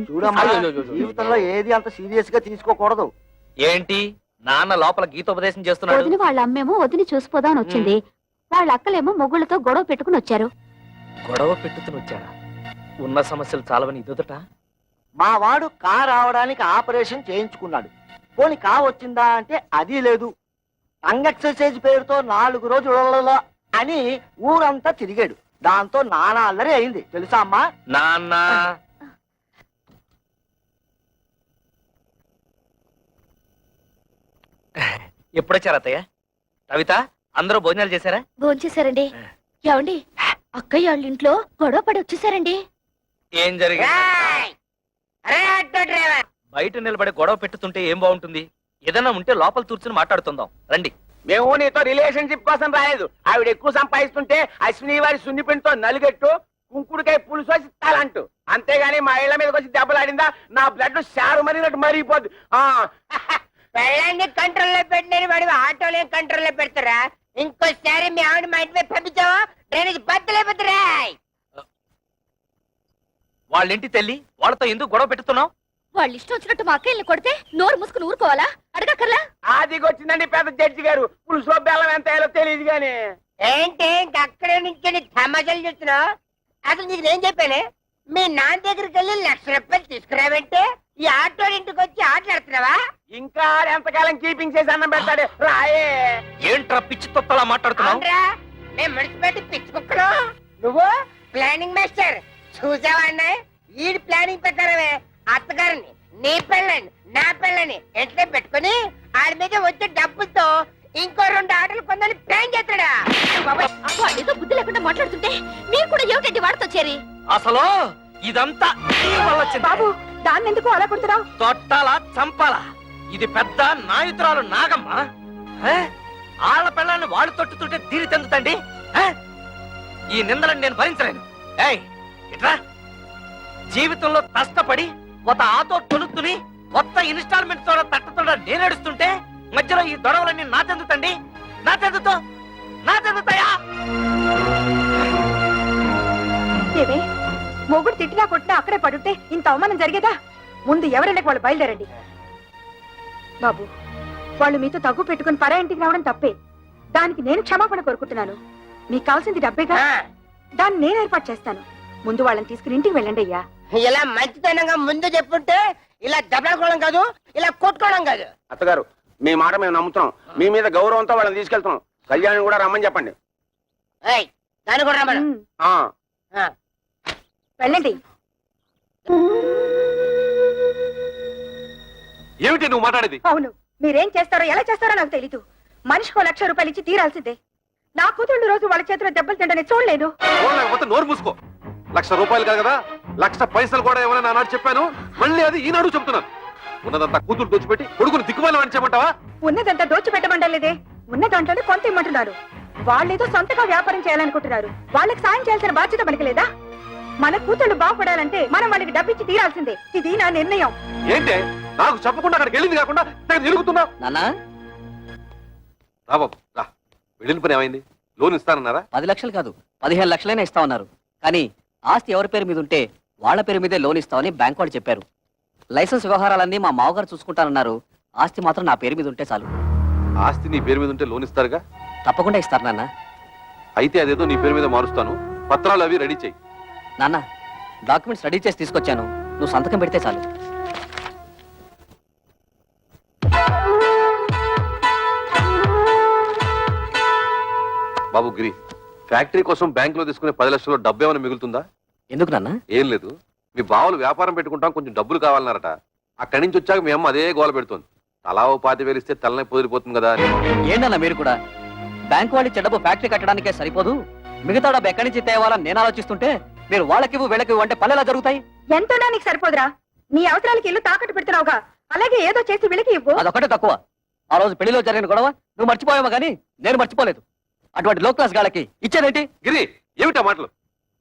చూడమ్మా, జీవితంలో ఏది అంత సీరియస్ గా తీసుకోకూడదు. ఏంటి నాన్న లోపల గీతోపదేశం చేస్తున్నాడు? వదిన వాళ్ళ అమ్మేమో వదిని చూసిపోదామని వచ్చింది. వాళ్ళ అక్కలేమో మొగుళ్ళతో గొడవ పెట్టుకుని వచ్చారు. గొడవ పెట్టుకుని వచ్చాడా? ఉన్న సమస్యలు చాలవని ఇదొదట. మా వాడు కా రావడానికి ఆపరేషన్ చేయించుకున్నాడు. పోని కా వచ్చిందా అంటే అది లేదు. టంగ్ ఎక్సర్సైజ్ పేరుతో 4 రోజులలో అని ఊరంతా తిరిగాడు. దాంతో నానా అల్లరి అయింది తెలుసా అమ్మా? నాన్న ఎప్పుడొచ్చారు అత్తయ్య? కవిత, అందరూ భోజనాలు చేశారా? భోంచేశారండి. ఏమండి, అక్కయ్య వాళ్ళ ఇంట్లో గొడవ పడి వచ్చేసారండి. ఏం జరిగింది? బయట నిలబడి గొడవ పెట్టుతుంటే ఏం బాగుంటుంది? ఏదైనా ఉంటే లోపల కూర్చుని మాట్లాడుతుందాం రండి. మేము నీతో రిలేషన్షిప్ కోసం రాలేదు. ఆవిడ ఎక్కువ సంపాదిస్తుంటే అశ్విని వారి సున్నిపిండితో నలుగెట్టు కుంకుడుకాయ పులుసు వచ్చి తలంటూ, అంతేగాని మా ఇళ్ల మీదకి వచ్చి దెబ్బలాడిందా నా బ్లడ్ షారు మరినట్టు మరిగిపోద్దు. పెళ్ళాన్ని కంట్రోల్లో పెట్టిన వాడు ఆటోలే కంట్రోల్లో పెడతారా? ఇంకోసారి మీ ఆవిడ మా ఇంటి మీద పంపించావా డ్రైనేజ్ బద్దలైపోతారా? వాళ్ళింటి తల్లి, వాళ్ళతో ఎందుకు గొడవ పెట్టుతున్నావు? వాళ్ళు ఇష్టం వచ్చినట్టు మా అక్కయ్యని కొడితే నోరు మూసుకుని ఊరుకోవాలా? అడగక్కర్లా? ఆదిగొచ్చిందండి పెద్ద జడ్జి గారు. పులుసులో బెల్లం ఎంత వేయాలో తెలియదు గాని. ఏంటి అక్కడే నుంచి తమాషాలు చూస్తున్నావు? అసలు నీకు నేను చెప్పానే, మీ నాన్న దగ్గరికి వెళ్ళి 1,00,000 రూపాయలు తీసుకురావంటే ఈ ఆటో ఇంటికి వచ్చి ఆటలాడుతున్నావా? ఇంకా ఎంతకాలం కీపింగ్ చేసి అన్నం పెడతాడు రాయే. ఏంట్రా పిచ్చి తొత్తలా మాట్లాడుతున్నావు? అవునరా, మేము మున్సిపాలిటీ పిచ్చి కుక్కలు, నువ్వు ప్లానింగ్ మాస్టర్. చూసావా అన్నాయి, ఈ ప్లానింగ్ ప్రకారమే అత్తగారిని, నీ పెళ్ళని, నా పెళ్ళని ఎట్లా పెట్టుకుని ఆడి మీద వచ్చే డబ్బులతో ఇంకో 2 ఆటలు కొందని ప్లాన్ చేస్తాడా? వాడితో బుద్ధి లేకుండా మాట్లాడుతుంటే మీరు కూడా ఏమిటండి వాడితో చేరి? అసలు ఇదంతా నీ వల్ల వచ్చింది. బాబు, దాన్ని ఎందుకు అలా కొడుతున్నావు? తొట్టాలా చంపాలా? ఇది పెద్ద నాయుతురాలు నాగమ్మ. ఆళ్ల పిల్లల్ని వాళ్ళు తొట్టుతుంటే తీరి తెందుతండి. ఈ నిందలను నేను భరించలేను. ఏయ్ ఇట్రా, జీవితంలో కష్టపడి ఒక ఆటో తొలుతుని కొత్త ఇన్స్టాల్మెంట్ తో తట్టుతుండ నేను ఏడుస్తుంటే మధ్యలో ఈ గొడవలన్నీ నా తెందుతండి. నా తెందుతాయా? ఏమే, మొగుడు తిట్టినా కొట్టినా అక్కడే పడుంటే ఇంత అవమానం జరిగేదా? ముందు ఎవరైనా వాళ్ళు బయలుదేరండి. బాబు, వాళ్ళు మీతో తగ్గు పెట్టుకుని పరా ఇంటికి రావడం తప్పే. దానికి నేను క్షమాపణ కోరుకుంటున్నాను. మీకు కావాల్సింది డబ్బేగా, దాన్ని నేను ఏర్పాటు చేస్తాను. ముందు వాళ్ళని తీసుకుని ఇంటికి వెళ్ళండి అయ్యా. ఇలా మంచితనంగా ముందు చెప్పుంటే ఇలా దెబ్బలాడుకోవడం కాదు, ఇలా కొట్టుకోవడం కాదు. అత్తగారు, మీ మాట మేము నమ్ముతున్నాం. మీ మీద గౌరవంతో వాళ్ళని తీసుకెళ్తున్నాం. కళ్యాణ్ కూడా రమ్మని చెప్పండి. దాన్ని కూడా రమ్మను. వెళ్ళండి. ఏమిటి నువ్వు మాట్లాడేది? అవును, మీరేం చేస్తారో ఎలా చేస్తారో నాకు తెలీదు. మనిషికో 1,00,000 రూపాయలు ఇచ్చి తీరాల్సిందే. నా కూతుళ్ళు రోజు వాళ్ళ చేతిలో దెబ్బలు తింటనే చూడలేదు. నోరు మూసుకో. 1,00,000 రూపాయలు కాదు కదా, 1,00,000 పైసలు కూడా ఏమైనా నానాడు చెప్పాను. మళ్ళీ అది ఈనాడు చెప్తున్నాను. ఉన్నదంతా కూతురు దోచిపెట్టి కొడుకుని దిక్కుమాలి అని చెప్పమంటావా? ఉన్నదంతా దోచిపెట్టమంటలేదే, ఉన్న దాంట్లోనే కొంత ఇమ్మంటున్నారు. వాళ్ళేదో సొంతగా వ్యాపారం చేయాలనుకుంటున్నారు. వాళ్ళకి సాయం చేయాల్సిన బాధ్యత మనకి లేదా? మన కూతుళ్ళు బాగుపడాలంటే మనం వాళ్ళకి డబ్బిచ్చి తీరాల్సిందే. ఇది నా నిర్ణయం. ఏంటే నాకు చెప్పకుండా అక్కడికి వెళ్ళింది కాకుండా తిరుగుతున్నా? రా బాబు రా. వెళ్ళిన పని ఏమైంది? లోన్ ఇస్తానన్నారా? 10 లక్షలు కాదు, 15 లక్షలైనా ఇస్తామన్నారు. కానీ ఆస్తి ఎవరి పేరు మీద ఉంటే వాళ్ళ పేరు మీదే లోన్ ఇస్తామని బ్యాంక్ వాళ్ళు చెప్పారు. లైసెన్స్ వ్యవహారాలన్నీ మా మావగారు చూసుకుంటానన్నారు. ఆస్తి మాత్రం నా పేరు మీద ఉంటే చాలు. ఆస్తి నీ పేరు మీద ఉంటే లోన్ ఇస్తారుగా? తప్పకుండా ఇస్తారు నాన్న. అయితే అదేదో నీ పేరు మీద మారుస్తాను. పత్రాలు అవి రెడీ చెయ్యి. నాన్న, డాక్యుమెంట్స్ రెడీ చేసి తీసుకొచ్చాను. నువ్వు సంతకం పెడితే చాలు. బాబు గిరి, ఫ్యాక్టరీ కోసం బ్యాంక్ లో తీసుకునే 10 లక్షలు డబ్బు ఏమైనా మిగులుతుందా? ఎందుకు నాన్న? ఏం లేదు, మీ బావలు వ్యాపారం పెట్టుకుంటాం, కొంచెం డబ్బులు కావాలన్నారట. అక్కడి నుంచి వచ్చాక మీ అమ్మ అదే గోల పెడుతుంది. తలా ఓ 25,000 ఇస్తే తలనే పొదిరిపోతుంది కదా అని. ఏంటన్నా మీరు కూడా? బ్యాంక్ వాళ్ళు ఇచ్చే డబ్బు ఫ్యాక్టరీ కట్టడానికే సరిపోదు, మిగతా డబ్బు ఎక్కడి నుంచి తేవాలని నేను ఆలోచిస్తుంటే మీరు వాళ్ళకివ్వు వీళ్ళకివ్వు అంటే పల్లెలా జరుగుతాయి? ఎంతోనా నీకు సరిపోదురా? నీ అవసరాలకి ఇల్లు తాకట్టు పెడుతున్నావుగా, అలాగే ఏదో చేసి వీళ్ళకి ఇవ్వు. అదొకటే తక్కువ. ఆ రోజు పెళ్లిలో జరిగిన గొడవ నువ్వు మర్చిపోయావా కానీ నేను మర్చిపోలేదు. అటువంటి లో క్లాస్ గాళ్ళకి ఇచ్చేదేంటి? గిరి, ఏమిటా మాటలు?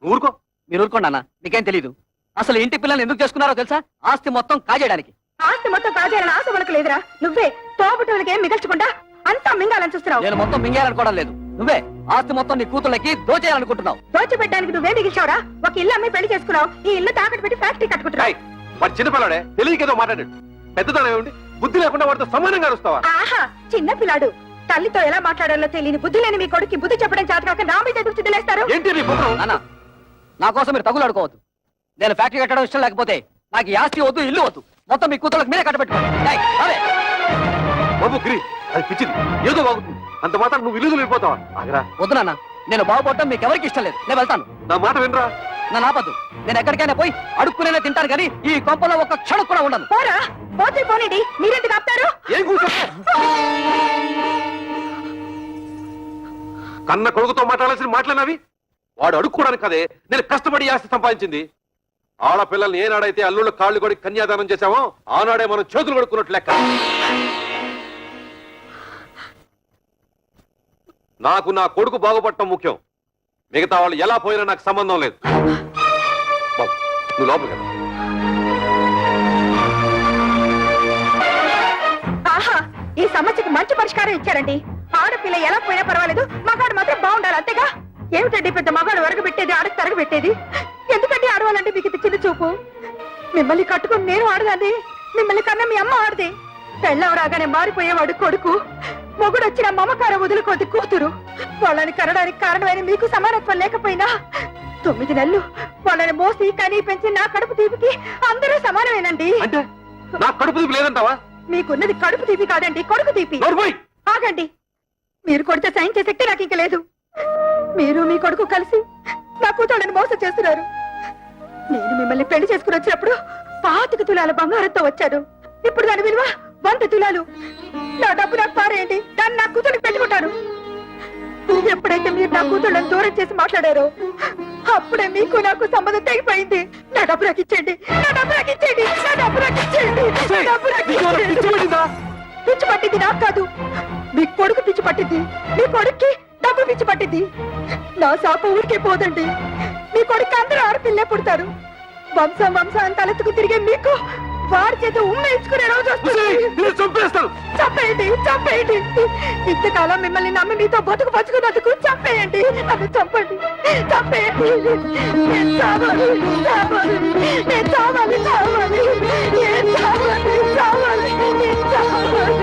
నువ్వు ఊరుకో. మీరు ఊరుకోండి అన్న, మీకేం తెలీదు. అసలు ఇంటి పిల్లల్ని ఎందుకు చేసుకున్నారో తెలుసా? ఆస్తి మొత్తం కాజేయడానికి. ఆస్తి మొత్తం కాజేయాలని ఆశ మనకు లేదురా. నువ్వే తోబుట్టులకి ఏం మిగల్చకుండా అంతా మింగాలని చూస్తున్నావు. నేను మొత్తం మింగేయాలనుకోవడం లేదు. నువ్వే ఆస్తి మొత్తం నీ కూతుళ్ళకి దోచేయాలనుకుంటున్నావు. దోచిపెట్టడానికి నువ్వే మిగిల్చావురా? ఒక ఇల్లు అమ్మి పెళ్లి చేసుకున్నావు, ఈ ఇల్లు తాకట్టు పెట్టి ఫ్యాక్టరీ కట్టుకుంటున్నావు. వాడు చిన్నపిల్లాడే, తెలియకేదో మాట్లాడాడు. పెద్దదానం ఏమిటి? బుద్ధి లేకుండా వాడితో సమానంగా అరుస్తావా? ఆహా, చిన్న పిల్లాడు. తల్లితో ఎలా మాట్లాడాలో తెలియని బుద్ధి లేని మీ కొడుకు బుద్ధి చెప్పడం చేత కాక నా మీద ఎదురు చిదిలేస్తారు. ఏంటి నీ పుత్రం? నాన్న, నా కోసం మీరు తగులాడుకోవద్దు. నేను ఫ్యాక్టరీ కట్టడం ఇష్టం లేకపోతే నాకు ఈ ఆస్తి వద్దు, ఇల్లు వద్దు. మొత్తం మీ కూతుళ్ళకి మీరే కట్టబెట్టుకోండి. బాబు గిరి, అది పిచ్చిది, ఏదో బాగుతుంది. అంత మాత్రం నువ్వు ఇల్లు వెళ్ళిపోతావా? ఆగరా. వద్దు నాన్న, నేను బాగుపడటం మీకు ఎవరికి ఇష్టం లేదు. నేను వెళ్తాను. నా మాట వినరా? నా నాపద్దు. నేను ఎక్కడికైనా పోయి అడుక్కునే తింటాను కానీ ఈ కొంపలో ఒక్క క్షణం కూడా ఉండను. పోరా, పోతే పోనండి, మీరెందుకు ఆపుతారు? ఏం కూర్చో? కన్న కొడుకుతో మాట్లాడాల్సిన మాట్లాడినవి వాడు అడుక్కోవడానికి కదే నేను కష్టపడి ఆస్తి సంపాదించింది. ఆడపిల్లల్ని ఏనాడైతే అల్లుళ్ళ కాళ్ళు కొడి కన్యాదానం చేశామో ఆనాడే మనం చేతులు కొడుకున్నట్లు లెక్క. నాకు నా కొడుకు బాగుపడటం ముఖ్యం. మిగతా వాళ్ళు ఎలా పోయినా నాకు సంబంధం లేదు. బాబు, నువ్వు లోపలికి వెళ్ళు. ఆహా, ఈ సమస్యకు మంచి పరిష్కారం ఇచ్చారండి. ఆడపిల్ల ఎలా పోయినా పర్వాలేదు, మగాడు మాత్రం బాగుండాలి, అంతేగా? ఏమిటండి పెద్ద మగాడు వరకు పెట్టేది, ఆడకు తరగబెట్టేది? ఎందుకంటే ఆడవాలంటే మీకు ఇది చిన్న చూపు? మిమ్మల్ని కట్టుకుని నేను ఆడదాన్ని, మిమ్మల్ని కన్నా మీ అమ్మ ఆడది. పెళ్ళం రాగానే మారిపోయేవాడు కొడుకు, మొగుడు వచ్చిన మమకారం వదులుకోది కూతురు. వాళ్ళని కనడానికి కారణమైన మీకు సమానత్వం లేకపోయినా 9 నెలలు వాళ్ళని మోసి కనీ పెంచి నా కడుపు తీపికి అందరూ సమానమేనండి. అంటే నా కడుపు తీపి లేదంటావా? మీకున్నది కడుపు తీపి కాదండి, కొడుకు తీపి. ఆగండి, మీరు కొడితే సైన్ చేసే శక్తి నాకు ఇంక లేదు. మీరు మీ కొడుకు కలిసి నా కూతుళ్ళని మోసం చేస్తున్నారు. నేను మిమ్మల్ని పెళ్లి చేసుకుని వచ్చినప్పుడు 25 తులాల బంగారంతో వచ్చాను. ఇప్పుడు దాని విలువ 100 తులాలు. నా డబ్బు నాకు పారేయండి, దాన్ని నా కూతురికి పెట్టుకుంటాను. ఎప్పుడైతే మీరు నా కూతుళ్ళని దూరం చేసి మాట్లాడారో అప్పుడే మీకు నాకు సంబంధం తెగిపోయింది. నా డబ్బు నాకు ఇచ్చేయండి, నా డబ్బు నాకు ఇచ్చేయండి, నా డబ్బు నాకు ఇచ్చేయండి, నా డబ్బు నాకు ఇచ్చేయండి. పిచ్చి పట్టింది నాకు కాదు, మీ కొడుకు పిచ్చి పట్టింది. మీ కొడుక్కి డబ్బు పిచ్చి పట్టింది. నా శాప ఊరికే పోదండి. మీ కొడుకు అందరూ ఆడపిల్లే పుడతారు. వంశం వంశాన్ని తలెత్తుకు తిరిగే మీకు వారి చేత ఉమ్మేయించుకునే రోజు వస్తుంది. చంపేయండి, చంపేయండి. ఇంతకాలం మిమ్మల్ని నమ్మి మీతో బతుకు పంచుకున్నందుకు చంపేయండి. నన్ను చంపండి, చంపేయండి. నేను చావాలి, చావాలి, నేను చావాలి, చావాలి, నేను చావాలి, చావాలి, నేను చావాలి.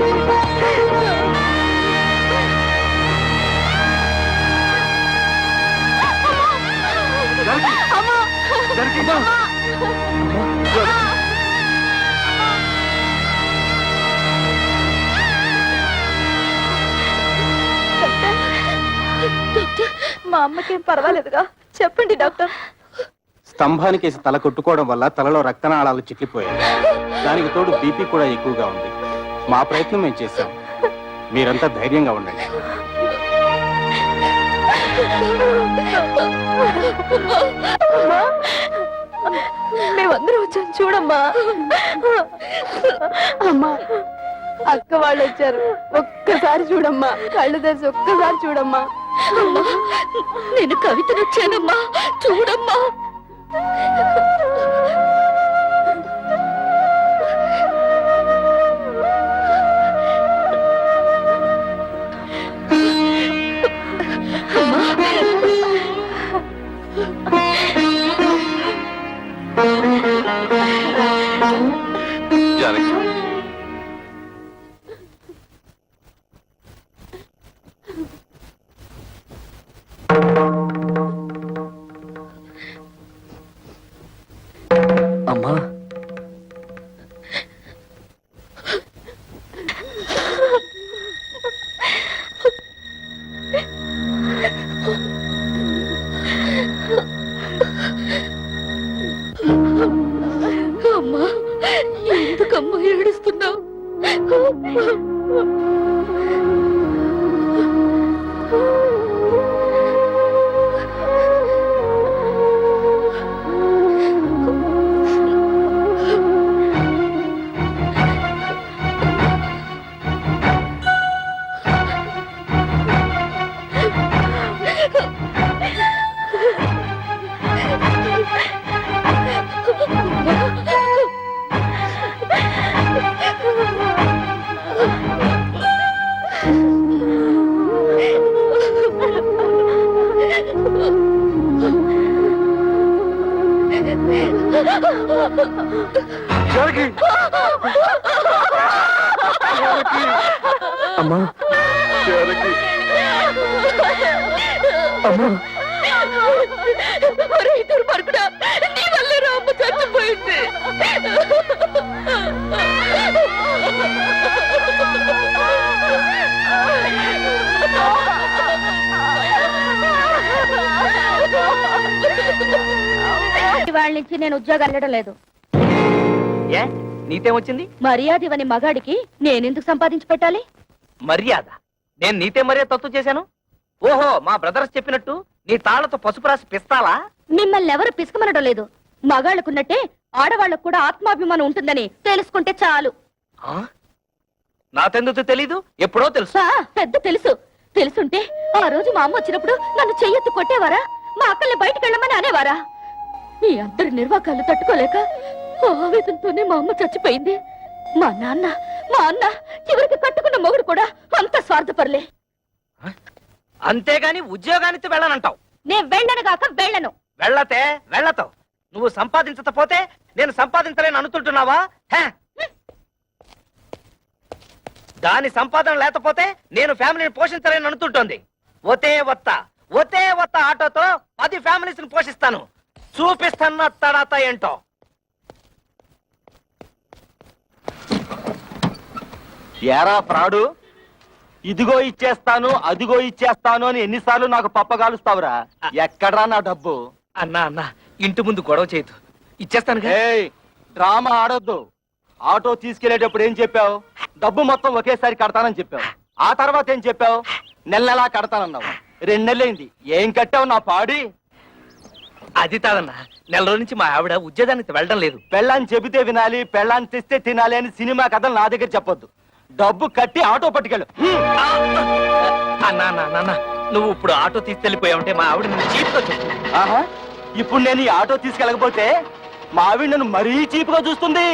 మా అమ్మకేం పర్వాలేదుగా? చెప్పండి డాక్టర్. స్తంభానికేసి తల కొట్టుకోవడం వల్ల తలలో రక్తనాళాలు చిట్లిపోయాయి. దానికి తోడు బీపీ కూడా ఎక్కువగా ఉంది. మా ప్రయత్నం మేము చేశాం. మీరంతా ధైర్యంగా ఉండండి. మేమందరూ వచ్చాం, చూడమ్మా. అమ్మా, అక్క వాళ్ళు వచ్చారు, ఒక్కసారి చూడమ్మా. కళ్ళు తెరిచి ఒక్కసారి చూడమ్మా. నేను కవితను వచ్చానమ్మా, చూడమ్మా. జానకి, అమ్మా, అమ్మా, ఎందుకమ్మా ఏడుస్తున్నావు? అమ్మా జానకి అమ్మా దుర్మార్గుడా, నీ వల్లే రా అమ్మ చచ్చిపోయింది. వాళ్ళ నుంచి నేను ఉద్యోగం వెళ్ళడం లేదు. ఏ నీతేమొచ్చింది? మర్యాద ఇవని మగాడికి నేనెందుకు సంపాదించి పెట్టాలి? మర్యాద? నేను నీతే మర్యాద తత్తు చేశాను? ఓహో, మా బ్రదర్స్ చెప్పినట్టు నీ తాళ్లతో పసుపు రాసి పిస్తాలా? మిమ్మల్ని ఎవరు పిసుకమనడం లేదు. మగాళ్ళకున్నట్టే ఆడవాళ్ళకు కూడా ఆత్మాభిమానం ఉంటుందని తెలుసుకుంటే చాలు. ఆ? నాకెందుకు తెలీదు? ఎప్పుడో తెలుసు. పెద్ద తెలుసు. తెలుసుంటే ఆ రోజు మా అమ్మ వచ్చినప్పుడు నన్ను చెయ్యెత్తి కొట్టేవారా? మా అక్కల్ని బయటికి వెళ్ళమని అనేవారా? మీ అందరి నిర్వాకాలు తట్టుకోలేక ఆవేదనతోనే మా అమ్మ చచ్చిపోయింది. మా అన్న చివరికి కట్టుకున్న మొగుడు కూడా అంత స్వార్థపరలే. అంతేగాని ఉద్యోగానికి వెళ్ళనంటావు? నేను వెళ్ళను కాక వెళ్ళను. వెళ్ళతే వెళ్ళతావు. నువ్వు సంపాదించకపోతే నేను సంపాదించలేను అనుకుంటున్నావా? దాని సంపాదన లేకపోతే నేను ఫ్యామిలీని పోషించలేను అనుకుంటోంది. ఒతే వత్త ఆటోతో 10 ఫ్యామిలీస్ ని పోషిస్తాను. చూపిస్తాను తడాత ఏంటో. ఏరా ఫ్రాడు, ఇదిగో ఇచ్చేస్తాను అదిగో ఇచ్చేస్తాను అని ఎన్నిసార్లు నాకు పప్పగాలుస్తావురా? ఎక్కడ్రా నా డబ్బు? అన్నా ఇంటి ముందు గొడవ చేయదు, ఇచ్చేస్తాను. డ్రామా ఆడొద్దు. ఆటో తీసుకెళ్లేటప్పుడు ఏం చెప్పావు? డబ్బు మొత్తం ఒకేసారి కడతానని చెప్పావు. ఆ తర్వాత ఏం చెప్పావు? నెలలా కడతానన్నావు. 2 నెలలైంది, ఏం కట్టావు నా పాడి? అది కాదన్నా, నెల రోజుల నుంచి మా ఆవిడ ఉద్యోగానికి వెళ్ళడం లేదు. పెళ్ళాన్ని చెబితే వినాలి, పెళ్ళాన్ని తెస్తే తినాలి అని సినిమా కథలు నా దగ్గర చెప్పొద్దు. డబ్బు కట్టి ఆటో పట్టుకెళ్ళు. అన్నా నువ్వు ఇప్పుడు ఆటో తీసుకెళ్లిపోయావుంటే మా ఆవిడ నిన్ను చీప్గా చెప్పు. ఆహా, ఇప్పుడు నేను ఈ ఆటో తీసుకెళ్ళకపోతే మా ఆవిడ నన్ను మరీ చీప్గా చూస్తుంది.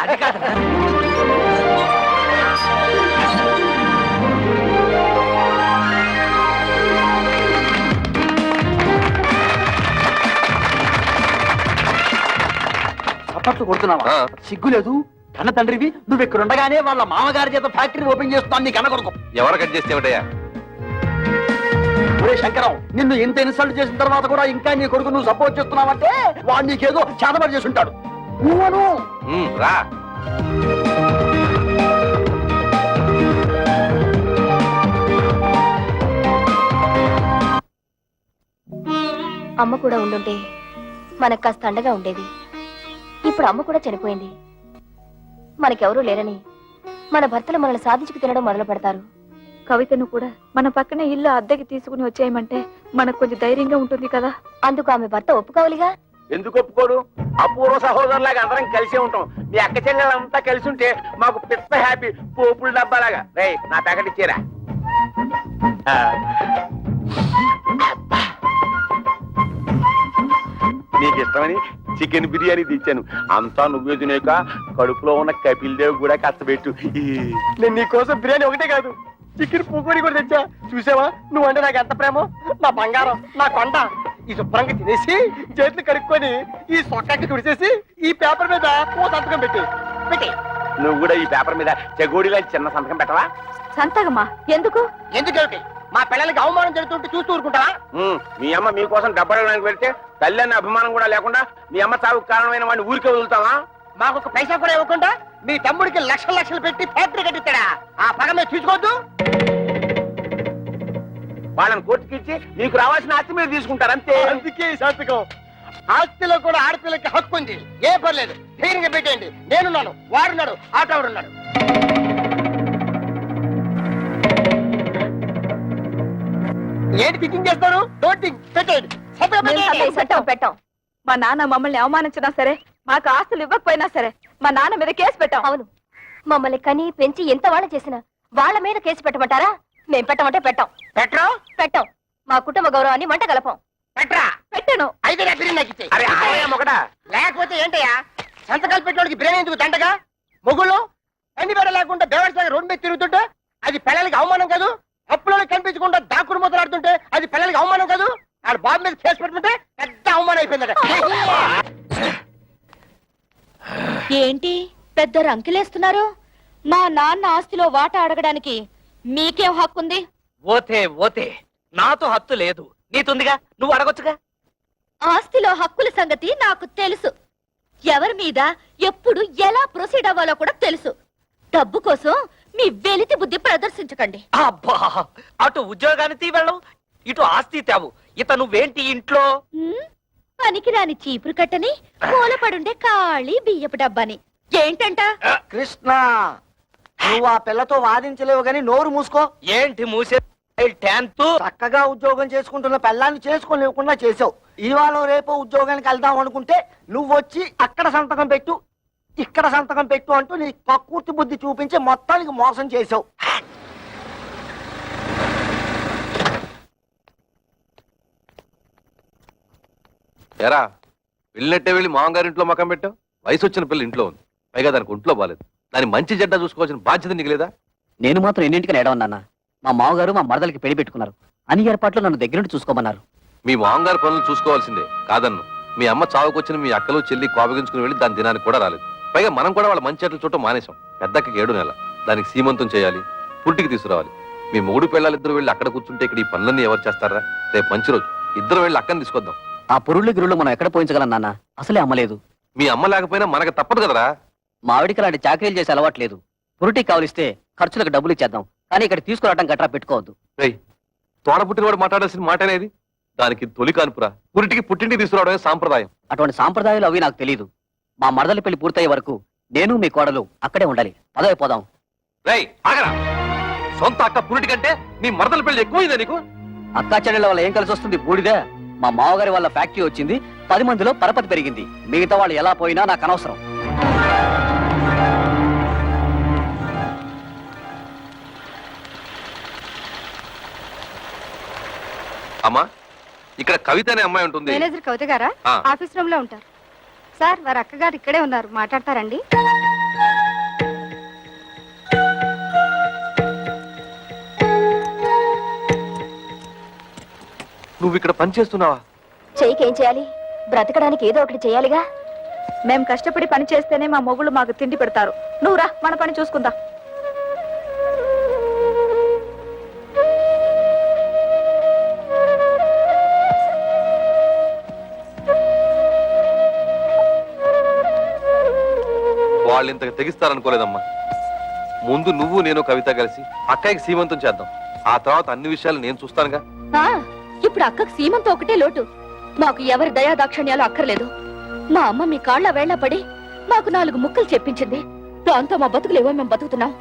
అది కాదన్నా. చప్పట్లు కొడుతున్నావా? సిగ్గు లేదు? కన్న తండ్రివి నువ్వు ఇక్కడ ఉండగానే వాళ్ళ మామగారి చేత ఫ్యాక్టరీ ఓపెన్ చేస్తున్నాను నీ కన్న కొడుకు. ఎవరు కట్ చేస్తే ఏమిటయ్యా? ఒరే శంకరం, నిన్ను ఇంత ఇన్సల్ట్ చేసిన తర్వాత కూడా ఇంకా నీ కొడుకు నువ్వు సపోర్ట్ చేస్తున్నావంటే వాడు నీకేదో చేతబడి చేసి ఉంటాడు. నువ్వను రా. అమ్మ కూడా ఉండుంటే మనకు కాస్త అండగా ఉండేది. ఇప్పుడు అమ్మ కూడా చనిపోయింది. మనకెవరూ లేరని మన భర్తలు మనల్ని సాధించుకు తినడం మొదలు పెడతారు. కవితను కూడా మన పక్కన ఇల్లు అద్దెకి తీసుకుని వచ్చేయమంటే మనకు కొంచెం ధైర్యంగా ఉంటుంది కదా. అందుకు ఆమె భర్త ఒప్పుకోవాలిగా. ఎందుకు ఒప్పుకోడు? అపూర్వ సహోదరులాగా అందరం కలిసే ఉంటాం. మీ అక్క చెల్లెలంతా కలిసి ఉంటే మాకు పిత్త హ్యాపీ. పోపుల డబ్బాలాగా. రే, నా ప్యాకెట్ ఇచ్చేరా. నీకు ఇష్టమని చికెన్ బిర్యానీ తెచ్చాను. అంతా నువ్వే తినేక కడుపులో ఉన్న కపిల్ దేవ్ కూడా కష్టపెట్టు. నేను నీకోసం బిర్యానీ ఒకటే కాదు, చికెన్ పూకోడి కూడా తెచ్చా. చూసావా నువ్వంటే నాకు ఎంత ప్రేమో? నా బంగారం, నా కొండ. ఈ శుభ్రంగా తినేసి చేతులు కడుక్కొని ఈ సొక్కకి తుడిచేసి ఈ పేపర్ మీద ఓ సంతకం పెట్టి. నువ్వు కూడా ఈ పేపర్ మీద చెగోడిలా చిన్న సంతకం పెట్టవా? సంతకమా? ఎందుకు? ఎందుకేమిటి? మా పిల్లలకి అవమానం జరుగుతుంటే చూస్తూ ఊరుకుంటావా? మీ అమ్మ మీకోసం డబ్బడానికి వెళ్తే తల్లి అన్న అభిమానం కూడా లేకుండా మీ అమ్మ చావుకు కారణమైన వాడిని ఊరికే వదులుతావా? మాకు ఒక పైసా కూడా ఇవ్వకుండా మీ తమ్ముడికి లక్షలు పెట్టి ఫ్యాక్టరీ కట్టిస్తాడా? ఆ పగ మీరు చూసుకోవద్దు. వాళ్ళని కోర్టుకి ఇచ్చి మీకు రావాల్సిన ఆస్తి మీరు తీసుకుంటారు అంతే. అందుకే ఈ సంతకం. ఆస్తిలో కూడా ఆడపిల్లకి హక్కు ఉంది. ఏ పర్లేదు, ధైర్యంగా పెట్టేయండి. నేనున్నాను, వాడున్నాడు, ఆటోడున్నాడు. ఏంటి థింకింగ్ చేస్తారు? డోంట్ థింక్, పెట్టండి. పెట్టాం. మా నాన్న మమ్మల్ని అవమానించినా సరే, మాకు ఆస్తులు ఇవ్వకపోయినా సరే మా నాన్న మీద కేసు పెట్టాం. అవును, మమ్మల్ని కని పెంచి ఎంత వాళ్ళ చేసినా వాళ్ళ మీద కేసు పెట్టమంటారా? మేం పెట్టమంటే పెట్టాం. పెట్టాం. మా కుటుంబ గౌరవాన్ని మంట కలపం. పెట్టను. అయితే నా బిర్యానీ నాకు ఇచ్చేయ్. లేకపోతే ఏంటయ్యా సంతకాలు పెట్టడానికి బిర్యానీ ఎందుకు దండగా? మొగుళ్ళు అన్ని బెడ లేకుండా బేవర్స్ రోడ్డు మీద తిరుగుతుంటే అది పిల్లలకి అవమానం కాదు? అప్పులో కనిపించకుండా దాక్కుడు మొదలాడుతుంటే అది పిల్లలకి అవమానం కాదు? ఆడ బాబు మీద కేసు పెట్టుకుంటే పెద్ద అవమానం అయిపోయిందట. ఏంటి పెద్ద రంకెలేస్తున్నారు? మా నాన్న ఆస్తిలో వాటా అడగడానికి మీకేం హక్కుంది? ఓతే ఓతే నాతో హత్తు లేదు, నీతుందిగా, నువ్వు అడగొచ్చుగా. ఆస్తిలో హక్కుల సంగతి నాకు తెలుసు. ఎవరి మీద ఎప్పుడు ఎలా ప్రొసీడ్ అవ్వాలో కూడా తెలుసు. డబ్బు కోసం మీ వెలితి బుద్ధి ప్రదర్శించకండి. అబ్బా, అటు ఉద్యోగానికి వెళ్ళవు, ఇటు ఆస్తి తేవు. ఇత నువ్వేంటి ఇంట్లో? పనికిరాని చీపురు కట్టని, మూలపడుండే ఖాళీ బియ్యపు డబ్బాని. ఏంటంట? కృష్ణ, నువ్వు ఆ పిల్లతో వాదించలేవు గాని నోరు మూసుకో. ఏంటి మూసే? చక్కగా ఉద్యోగం చేసుకుంటున్న పిల్లాన్ని చేసుకోలేకుండా చేసావు. ఇవాళ రేపు ఉద్యోగానికి వెళ్దాం అనుకుంటే నువ్వు వచ్చి అక్కడ సంతకం పెట్టు, ఇక్కడ సంతకం పెట్టు అంటూ నీ కక్కుర్తి బుద్ధి చూపించి మొత్తానికి మోసం చేసావు. ఎరా వెళ్ళినట్టే వెళ్ళి మామగారింట్లో మకం పెట్టావు. వయసు వచ్చిన పిల్ల ఇంట్లో ఉంది, పైగా దానికి ఒంట్లో బాలేదు. దాని మంచి జడ్డ చూసుకోవాల్సిన బాధ్యత నీకు లేదా? నేను మాత్రం ఎన్నింటికి ఏడవన్నానా? మా మామగారు మా మరదలకి పెళ్లి పెట్టుకున్నారు. అన్ని ఏర్పాట్లు నన్ను దగ్గర నుండి చూసుకోమన్నారు. మీ మామగారి పనులు చూసుకోవాల్సిందే కాదన్ను. మీ అమ్మ చావుకొచ్చిన మీ అక్కలు చెల్లి కోపగించుకుని వెళ్ళి దాని దినానికి కూడా రాలేదు. పైగా మనం కూడా వాళ్ళ మంచి చెట్లు చుట్టూ మానేశాం. పెద్దకి 7 నెలల, దానికి సీమంతం చేయాలి, పుట్టికి తీసుకురావాలి. మీ మూడు పిల్లలిద్దరు వెళ్ళి అక్కడ కూర్చుంటే ఇక్కడ ఈ పనులన్నీ ఎవరు చేస్తారా? రేపు మంచి రోజు, ఇద్దరు వెళ్ళి అక్కని తీసుకొద్దాం. ఆ పురుళ్ళు గిరుళ్ళు మనం ఎక్కడ పోయించగలం నాన్న? అసలే అమ్మలేదు. మీ అమ్మ లేకపోయినా మనకు తప్పదు కదరా. మా ఆవిడికి అలాంటి చాకరీలు చేసే అలవాట్లేదు. పురుటికి కావలిస్తే ఖర్చులకు డబ్బులు ఇచ్చేద్దాం, కానీ ఇక్కడ తీసుకురావడం గట్రా పెట్టుకోవద్దు. రేయ్, తోడ పుట్టినవాడు మాట్లాడాల్సిన మాట అనేది. దానికి తొలి కాన్పురా, పురిటికి పుట్టింటికి తీసుకురావడమే సాంప్రదాయం. అటువంటి సాంప్రదాయాలు అవి నాకు తెలియదు. మా మరదలి పెళ్లి పూర్తయ్యే వరకు నేను మీ కోడలు అక్కడే ఉండాలి. పదవైపోదాం. రేయ్ ఆగరా, సొంత అక్క పురిటి కంటే నీ మరదల పెళ్లి ఎక్కువైందా నీకు? అక్కా చెల్లెళ్ళ వల్ల ఏం కలిసి వస్తుంది? బూడిదే. మా మావగారి వల్ల ఫ్యాక్టరీ వచ్చింది, 10 మందిలో పరపతి పెరిగింది. మిగతా వాళ్ళు ఎలా పోయినా నాకు అనవసరం. అమ్మా, ఇక్కడ కవిత అనే అమ్మాయి ఉంటుంది. మేనేజర్ కవిత గారా? ఆ. ఆఫీస్ రూమ్ లో ఉంటారు సార్. వారి అక్కగారు ఇక్కడే ఉన్నారు, మాట్లాడతారండి. నువ్వు ఇక్కడ పని చేస్తున్నావా? చెయ్యికేం చేయాలి? బ్రతకడానికి ఏదో ఒకటి చేయాలిగా. మేము కష్టపడి పని చేస్తేనే మా మొగుళ్ళు మాకు తిండి పెడతారు. నువ్వు రా, మన పని చూసుకుందాం. వాళ్ళు ఇంతకు తెగిస్తారనుకోలేదమ్మా. ముందు నువ్వు నేను కవిత కలిసి అక్కయ్యకి సీమంతం చేద్దాం. ఆ తర్వాత అన్ని విషయాలు నేను చూస్తానుగా. ఇప్పుడు అక్కకు సీమంతో ఒకటే లోటు. మాకు ఎవరి దయా దాక్షణ్యాలు అక్కర్లేదు. మా అమ్మ మీ కాళ్ళ వేళ్ల పడి మాకు 4 ముక్కలు చెప్పించింది. దాంతో మా బతుకులేవో మేము బతుకుతున్నాం.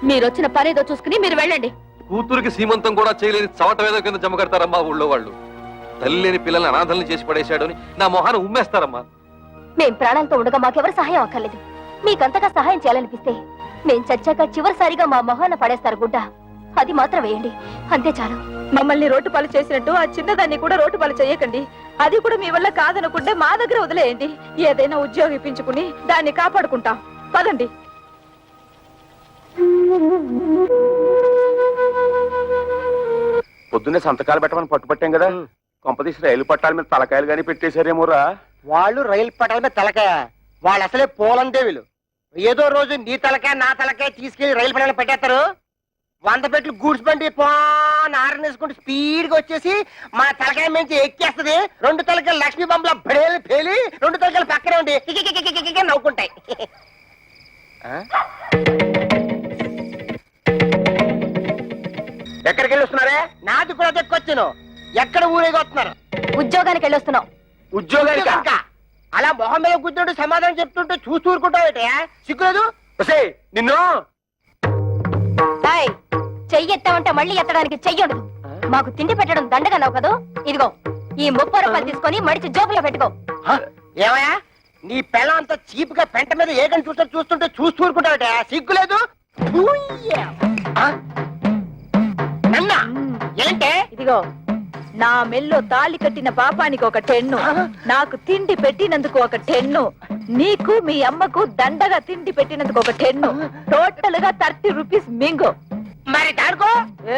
మీరొచ్చిన పనేదో చూసుకుని మీరు వెళ్ళండి. కూతురికి సీమంతం కూడా చేయలేని చవట వేద కింద జమ కడతారమ్మా ఊళ్ళో వాళ్ళు. తల్లి లేని పిల్లల్ని అనాథల్ని చేసి పడేశాడు అని నా మొహాన్ని ఉమ్మేస్తారమ్మా. మేం ప్రాణాలతో ఉండగా మాకెవరు సహాయం అక్కర్లేదు. మీకంతగా సహాయం చేయాలనిపిస్తే మేం చచ్చాక చివరిసారిగా మా మొహాన పడేస్తారు గుడ్డ. అది మాత్రం వేయండి, అంతే చాలు. మమ్మల్ని రోడ్డు పాలు చేసినట్టు ఆ చిన్నదాన్ని కూడా రోడ్డు పాలు చేయకండి. అది కూడా మీ వల్ల కాదనుకుంటే మా దగ్గర వదిలేయండి. ఏదైనా ఉద్యోగం ఇప్పించుకుని దాన్ని కాపాడుకుంటాం. పదండి. పొద్దున్నే సంతకాలు పెట్టమని పట్టుపట్టాం కదా, కొంపదీసి రైలు పట్టాల మీద తలకాయలు గానీ పెట్టేశారేమోరా. వాళ్ళు రైలు పట్టాల మీద తలకాయ, వాళ్ళు అసలే పోలందేవులు. ఏదో రోజు నీ తలకాయ నా తలకాయ తీసుకెళ్లి రైలు పట్టాల పెట్టేస్తారు. 100 పెట్లు గూడ్స్ బండి ఆరనేసుకుంటూ స్పీడ్ గా వచ్చేసి మా తలకాయ నుంచి ఎక్కేస్తుంది. 2 తలకాయలు లక్ష్మీ బొమ్మల బడేలు పేలి 2 తలకాయలు పక్కనే ఉండి కికికికికికికి నవ్వుకుంటాయి. ఎక్కడికి వెళ్ళి వస్తున్నారే? నాది కూడా దక్కొచ్చాను. ఎక్కడ ఊరేగి వస్తున్నారు? ఉద్యోగానికి వెళ్ళొస్తున్నాం. ఉద్యోగానికి కనుక అలా మొహం మీద కూర్చుంటూ సమాధానం చెప్తుంటే చూస్తూ ఊరుకుంటావు. సిగ్గులేదు? ఒసేయ్, నిన్ను చెయ్యెత్తామంటే మళ్ళీ ఎత్తడానికి చెయ్యడు. మాకు తిండి పెట్టడం దండగన్నావు కదూ. ఇదిగో ఈ 30 రూపాయలు తీసుకొని మడిచి జోబులో పెట్టుకో. ఏమయ్యా, నీ పిల్ల అంత చీప్ గా పెంట మీద ఏకని చూస్తుంటే చూస్తూ ఊరుకుంటావట. సిగ్గులేదు? నన్నా ఏంటే? ఇదిగో, నా మెల్లో తాళి కట్టిన పాపానికి ఒక 10, నాకు తిండి పెట్టినందుకు ఒక 10, నీకు మీ అమ్మకు దండగా తిండి పెట్టినందుకు ఒక 10, టోటల్ గా 30 రూపీస్ మింగు. మరి దాడుకో.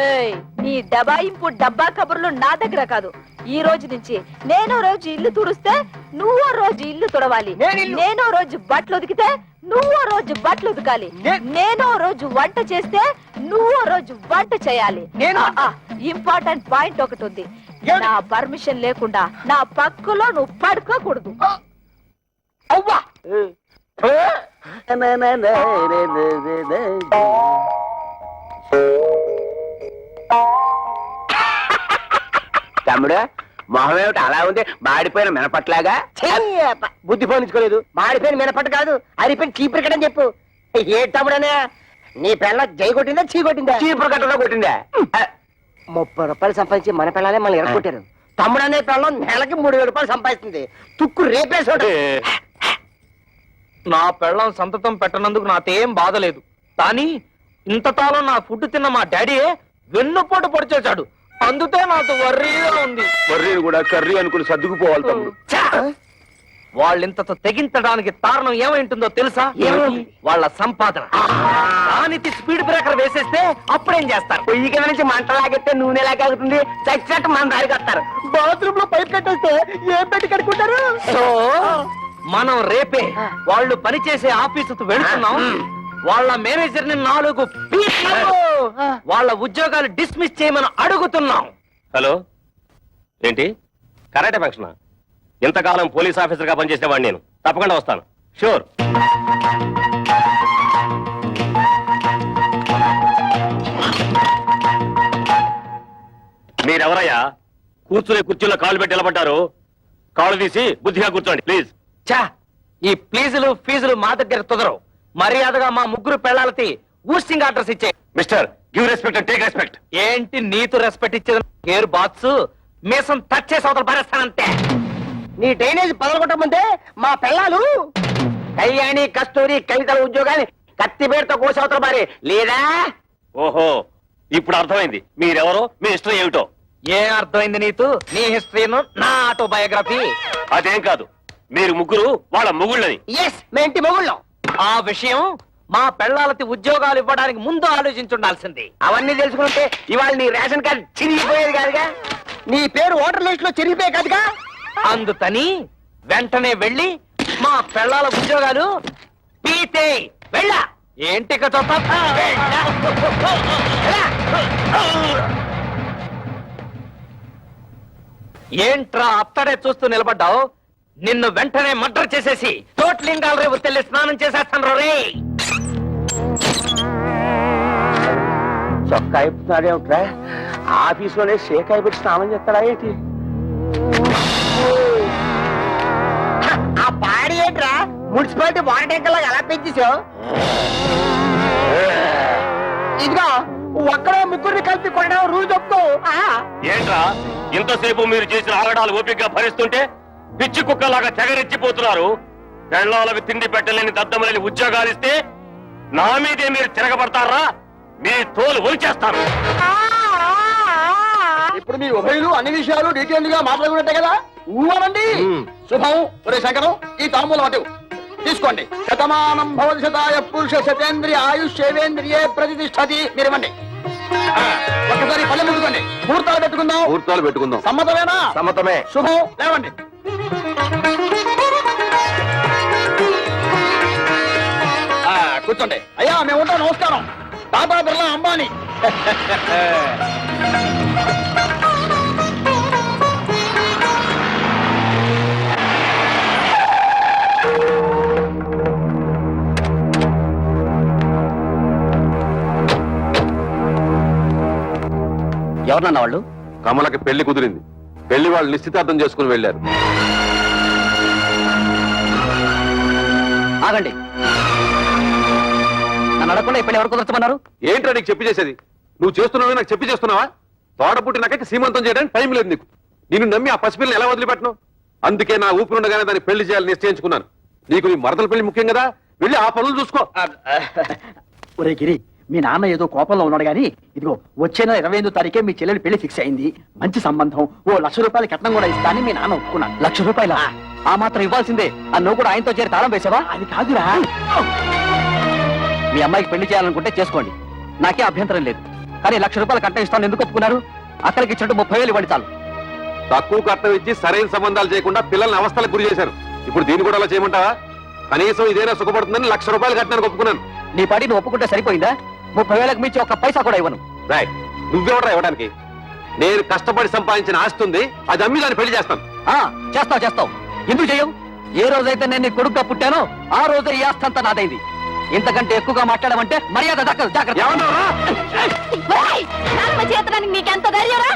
ఏయ్, నీ దబాయింపు డబ్బా కబుర్లు నా దగ్గర కాదు. ఈ రోజు నుంచి నేనో రోజు ఇల్లు తుడిస్తే నువ్వో రోజు ఇల్లు తుడవాలి. నేను ఇల్లు- నేనో రోజు బట్టలు ఉతికితే నువ్వో రోజు బట్టలు ఉతకాలి నేనో రోజు వంట చేస్తే నువ్వో రోజు వంట చేయాలి ఇంపార్టెంట్ పాయింట్ ఒకటి ఉంది నా పర్మిషన్ లేకుండా నా పక్కలో నువ్వు పడుకోకూడదు అవ్వా తమ్ముడు మొహం ఏమిటి అలా ఉంది మాడిపోయిన మినపట్లాగా బుద్ధి పోనించుకోలేదు మాడిపోయిన మినపట్టు కాదు అరిపోయిన చీపురు కట్టని చెప్పు ఏ తమ్ముడనే నీ పిల్ల జై కొట్టిందా చీ కొట్టిందా చీపురు కట్టలో కొట్టిందా 30 రూపాయలు సంపాదించి మన పిల్లలే మళ్ళీ ఎరగొట్టారు తమ్ముడు అనే పిల్లం నెలకి 3000 రూపాయలు సంపాదిస్తుంది తుక్కు రేపేసాడు నా పెళ్ళం సంతతం పెట్టనందుకు నాకేం బాధ లేదు కానీ ఇంతకాలం నా ఫుడ్ తిన్న మా డాడీ వెన్నుపోటు పొడిచేశాడు అందుకే నాకు వర్రీగా ఉంది. వర్రీని కూడా కర్రీ అనుకుని సర్దుకుపోవాలి తమ్ముడు. వాళ్ళింతతో తెగించడానికి కారణం ఏమైంటుందో తెలుసా? వాళ్ళ సంపాదన. దానికి స్పీడ్ బ్రేకర్ వేసేస్తే అప్పుడేం చేస్తారు? పొయ్యి కింద నుంచి మంట లాగెత్తే నూనె లాగవుతుంది చచ్చినట్టు మన దారికి వస్తారు. బాత్రూమ్ లో పైప్ కట్టేస్తే ఏం పెట్టి కట్టుకుంటారు సో మనం రేపే వాళ్ళు పనిచేసే ఆఫీసుకు వెళుతున్నాం. వాళ్ళ మేనేజర్ ని 4 పీట్లు వాళ్ళ ఉద్యోగాలు డిస్మిస్ చేయమని అడుగుతున్నాం. హలో, ఏంటి కరాటే ఫంక్షన్? ఇంతకాలం పోలీస్ ఆఫీసర్ గా పనిచేసేవాడిని నేను. తప్పకుండా వస్తాను, షూర్. మీరెవరయ్యా కూర్చునే కుర్చీలో కాళ్ళు పెట్టి నిలబడ్డారు? కాళ్ళు తీసి బుద్ధిగా కూర్చోండి ప్లీజ్. చా, ఈ ప్లీజులు ఫీజులు మా దగ్గర కుదరవు. మర్యాదగా మా ముగ్గురు పెళ్ళాలకి ఊస్టింగ్ ఆర్డర్స్ ఇచ్చే. Mister, give respect and take respect. ఏంటి నీతు రెస్పెక్ట్ ఇచ్చేది? కేర్ బాక్స్ మీసం టచ్ చేసి అవతల పారేస్తానంతే. నీ డ్రైనేజ్ పదలగొట్టమంటే మా పిల్లలు కళ్యాణి కస్తూరి కవితల ఉద్యోగాన్ని కత్తి పేరుతో కోసవతల బారి లేదా? ఓహో, ఇప్పుడు అర్థమైంది మీరెవరో, మీ హిస్టరీ ఏమిటో. ఏం అర్థమైంది నీతు? నీ హిస్టరీను నా ఆటోబయోగ్రఫీ. అదేం కాదు, మీరు ముగ్గురు వాళ్ళ మొగుళ్ళని. ఎస్, మేంటి మొగుళ్ళం. ఆ విషయం మా పెళ్ళాలకి ఉద్యోగాలు ఇవ్వడానికి ముందు ఆలోచించుండాల్సింది. అవన్నీ తెలుసుకుంటే ఇవాళ నీ రేషన్ కార్డు చిరిగిపోయేది కాదుగా, నీ పేరు ఓటర్ లిస్ట్ లో చెరిగిపోయే కాదుగా. అందుకని వెంటనే వెళ్ళి మా పెళ్ళాల ఉద్యోగాలు పీతే వెళ్ళా. ఏంటి ఇక చూస్తా? ఏంట్రా అత్తడే చూస్తూ నిలబడ్డావు? నిన్ను వెంటనే మర్డర్ చేసేసి తోట్లింగాల రేపు తెల్లి స్నానం చేసేస్తాను రే. చొక్కా అయిపోతున్నాడేమిట్రా? ఆఫీసులోనే షేక్ అయిపోయి స్నానం చేస్తాడా ఏంటి? ఆ పాడి ఏంట్రా మున్సిపాలిటీ వాటర్ ట్యాంకర్ లాగా ఎలా పెంచేసావు? ఇదిగో ఒక్కడో ముగ్గురిని కలిపి కొనడం రూల్ చెప్తూ. ఏంట్రా ఇంతసేపు మీరు చేసిన ఆగడాలు ఓపికగా భరిస్తుంటే పిచ్చి కుక్కలాగా తెగరెచ్చిపోతున్నారు? పెళ్ళాలకు తిండి పెట్టలేని దద్దమలేని ఉద్యోగాలు ఇస్తే నా మీదే మీరు తిరగబడతారా? మీ తోలు ఒలిచేస్తాను. ఇప్పుడు మీ ఉభయులు అన్ని విషయాలు డీటెయిల్ గా మాట్లాడుకున్నట్టే కదా? ఊరండి. శుభం. ఒరే శంకరం, ఈ తాంబూలం అటు తీసుకోండి. శతమానం భవతి శతాయ పురుష శతేంద్రియ ఆయుష్యేంద్రియే ప్రతిష్టతి. మీరేమండి ఒక్కసారి పల్లె ముందుకోండి. ముహూర్తాలు పెట్టుకుందాం. ముహూర్తాలు పెట్టుకుందాం. సమ్మతమేనా? సమ్మతమే. శుభం. లేవండి. కూర్చోండి. అయ్యా మేము ఉంటాం. నమస్కారం. టాటా బిర్లా అంబానీ. ఎవరన్నా వాళ్ళు? కమలకి పెళ్లి కుదిరింది. పెళ్లి వాళ్ళు నిశ్చితార్థం చేసుకుని వెళ్ళారు. ఆగండి, నన్ను అడగకుండా ఇప్పుడు ఎవరు కుదరచమన్నారు? ఏంట్రా నీకు చెప్పి చేసేది? నువ్వు చేస్తున్నావు నాకు చెప్పి చేస్తున్నావా? తోడ పుట్టినాక సీమంతం చేయడానికి టైం లేదు నీకు. నిన్ను నమ్మి ఆ పసిపిల్లని ఎలా వదిలిపెట్టను? అందుకే నా ఊపిరి ఉండగానే దాన్ని పెళ్లి చేయాలని నిశ్చయించుకున్నాను. నీకు నీ మరదల పెళ్లి ముఖ్యం కదా, వెళ్ళి ఆ పనులు చూసుకో. ఒరే గిరి, మీ నాన్న ఏదో కోపంలో ఉన్నాడు గాని ఇదిగో వచ్చే నెల 28వ తారీఖే మీ చెల్లెలు పెళ్లి ఫిక్స్ అయింది. మంచి సంబంధం. ఓ 1,00,000 రూపాయల కట్నం కూడా ఇస్తా అని మీ నాన్న ఒప్పుకున్నాడు. 1,00,000 రూపాయల? ఆ మాత్రం ఇవ్వాల్సిందే. నువ్వు కూడా ఆయనతో చేరి తాళం వేసావా? అది కాదురా. మీ అమ్మాయికి పెళ్లి చేయాలనుకుంటే చేసుకోండి, నాకే అభ్యంతరం లేదు. కానీ 1,00,000 రూపాయల కట్నం ఇస్తాను ఎందుకు ఒప్పుకున్నారు? అక్కడికి ఇచ్చినట్టు 30,000 ఇవ్వండి చాలు. తక్కువ కట్నం ఇచ్చి సరైన సంబంధాలు చేయకుండా పిల్లల్ని అవస్థలకు గురి చేశారు. ఇప్పుడు దీన్ని కూడా అలా చేయమంటావా? కనీసం ఇదేనా సుఖపడుతుందని ₹1,00,000 కట్టినాను ఒప్పుకున్నాను. నీ పాటి నువ్వు ఒప్పుకుంటే సరిపోయిందా? 30,000కు మించి ఒక్క పైసా కూడా ఇవ్వను. రాయ్, నువ్వెవడరా ఇవ్వడానికి? నేను కష్టపడి సంపాదించిన ఆస్తి ఉంది, అది అమ్మి దాన్ని పెళ్లి చేస్తాను. చేస్తావు ఎందుకు చేయవు? ఏ రోజైతే నేను నీ కొడుకుగా పుట్టానో ఆ రోజే ఈ ఆస్తి అంతా నాదైంది. ఇంతకంటే ఎక్కువగా మాట్లాడమంటే మర్యాద దక్కదు. జాగ్రత్త. చేతనానికి నీకెంత ధైర్యరా?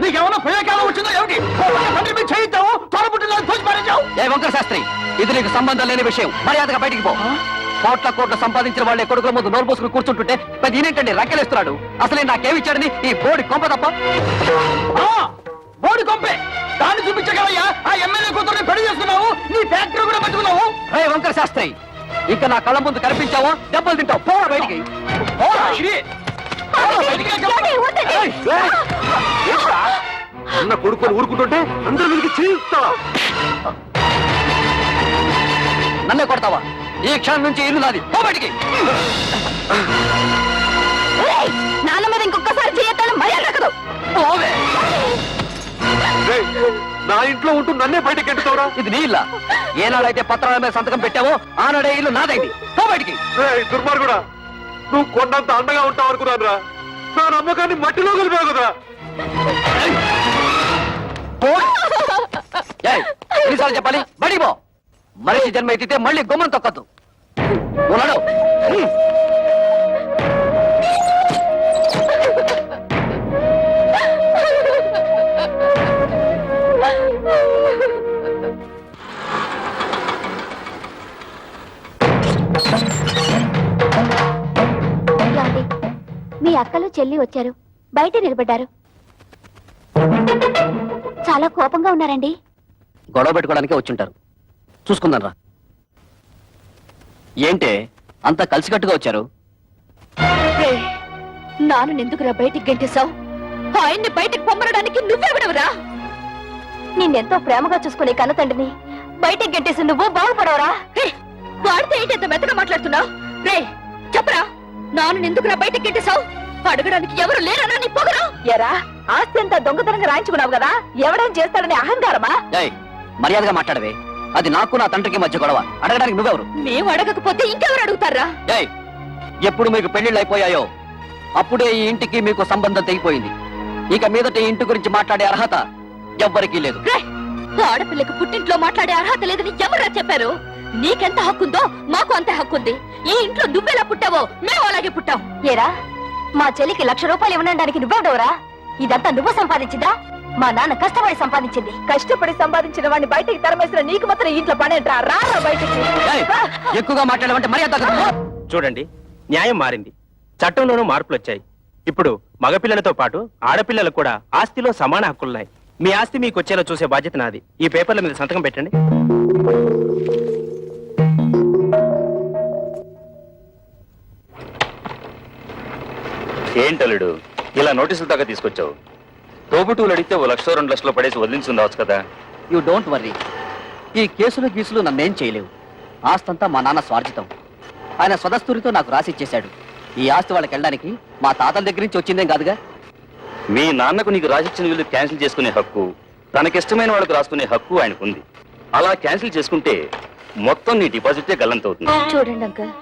నీకేమన్నా ప్రయోగాలు వచ్చిందో ఏమిటి? చేయిస్తావు ఏ వంకర శాస్త్రి, ఇది నీకు సంబంధం లేని విషయం. మర్యాదగా బయటికి పో. కోట్ల సంపాదించిన వాళ్ళే కొడుకుల ముందు నోరు పోసుకుని కూర్చుంటుంటే పెద్ద ఈయనేంటండి రక్కలేస్తున్నాడు. అసలే నాకేమిచ్చాడని ఈ బోడి కొంప తప్ప. బోడి కొంపే దాన్ని చూపించగలయ్యా. ఆ ఎమ్మెల్యే కూతురుని పెళ్లి చేసుకున్నావు, నీ ఫ్యాక్టరీ కూడా పెట్టుకున్నావు. రే వంకర శాస్త్రి, ఇంకా నా కళ్ళ ముందు కనిపించావో దెబ్బలు తింటావు. పోరా బయటికి. అన్న కొడుకుని ఊరుకుంటుంటే అందరూ వీరికి చేయిస్తావా? నన్నే కొడతావా? ఈ క్షణం నుంచి ఇల్లు నాది. పో బయటికి. నాన్న మీద ఇంకొకసారి చేయొద్దని మర్యాద దక్కదు. పోవే. రేయ్, నా ఇంట్లో ఉంటూ నన్నే బయటకి ఎంటుతావురా? ఇది నీ ఇల్లా? ఏనాడైతే పత్రాల మీద సంతకం పెట్టావో ఆనాడే ఇల్లు నాదైంది. పో బయటికి. దుర్మార్గుడా, నువ్వు కొండంత అండగా ఉంటావు అనుకున్నాను రా. నా నమ్మకాన్ని మట్టిలో కలిపావు కదా. ఎన్నిసార్లు చెప్పాలి? బడికి పో. మనిషి జన్మ ఎత్తితే మళ్ళీ గుమ్మం తొక్కద్దు. ఉన్నాడు. మీ అక్కలు చెల్లి వచ్చారు, బయట నిలబడ్డారు. చాలా కోపంగా ఉన్నారండి. గొడవ పెట్టుకోవడానికే వచ్చుంటారు. చూసుకుందాం రా. ఏంటే అంతా కలిసికట్టుగా వచ్చారు? నాను ఎందుకురా బయటికి గెంటేశావు? ఆయన్ని బయటికి పొమ్మరడానికి నువ్వెవడవురా? నిన్నెంతో ప్రేమగా చూసుకునే కన్న తండ్రిని బయటికి గెంటేసి నువ్వు బాగుపడవరా? వాడితే ఏంటి ఎంత మెత్తగా మాట్లాడుతున్నావు? రే చెప్పరా, నాను ఎందుకురా బయటికి గెంటేశావు? అడగడానికి ఎవరు లేరనా నీ పొగరు? ఎరా, ఆస్తి అంతా దొంగతనంగా రాయించుకున్నావు కదా, ఎవడేం చేస్తాడని అహంకారమా? మర్యాదగా మాట్లాడవే. అది నాకు నా తండ్రికి మధ్య గొడవ. అడగడానికి నువ్వెవరు? మేము అడగకపోతే ఇంకెవరు అడుగుతారా? ఎప్పుడు మీకు పెళ్లిళ్ళు అయిపోయాయో అప్పుడే ఈ ఇంటికి మీకు సంబంధం తెగిపోయింది. ఇక మీదట ఈ ఇంటి గురించి మాట్లాడే అర్హత ఎవ్వరికీ లేదు. ఆడపిల్లకి పుట్టింట్లో మాట్లాడే అర్హత లేదని ఎవరా చెప్పారు? నీకెంత హక్కుందో మాకు అంత హక్కుంది. ఈ ఇంట్లో నువ్వెలా పుట్టావో మేము అలాగే పుట్టాం. ఏరా, మా చెల్లికి ₹1,00,000 ఇవ్వడానికి నువ్వెవడవరా? ఇదంతా నువ్వు సంపాదించిందా? మా నాన్న కష్టపడి సంపాదించింది. కష్టపడి సంపాదించిన వాడిని బయటికి తరమేసిన నీకు మాత్రం ఇంట్లో పనేంట్రా? రా బయటికి. ఎక్కువగా మాట్లాడమంటే మర్యాద. చూడండి, న్యాయం మారింది, చట్టంలోనూ మార్పులు వచ్చాయి. ఇప్పుడు మగపిల్లలతో పాటు ఆడపిల్లలకు కూడా ఆస్తిలో సమాన హక్కులున్నాయి. మీ ఆస్తి మీకు వచ్చేలా చూసే బాధ్యత నాది. ఈ పేపర్ల మీద సంతకం పెట్టండి. ఏంటలుడు ఇలా నోటీసులు దాకా తీసుకొచ్చావు? తోబుటూలు అడిగితే ₹1,00,000 2,00,000 పడేసి వదిలించుండవచ్చు కదా. You don't worry. ఈ కేసులు గీసులు నన్నేం చేయలేవు. ఆస్తంతా మా నాన్న స్వార్జితం. ఆయన స్వదస్తూరితో నాకు రాసిచ్చేశాడు. ఈ ఆస్తి వాళ్ళకి వెళ్ళడానికి మా తాతల దగ్గర నుంచి వచ్చిందేం కాదుగా. మీ నాన్నకు నీకు రాసిచ్చిన వీళ్ళు క్యాన్సిల్ చేసుకునే హక్కు, తనకిష్టమైన వాళ్ళకు రాసుకునే హక్కు ఆయనకుంది. అలా క్యాన్సిల్ చేసుకుంటే మొత్తం నీ డిపాజిటే గల్లంతవుతుంది. చూడండి అంకల్,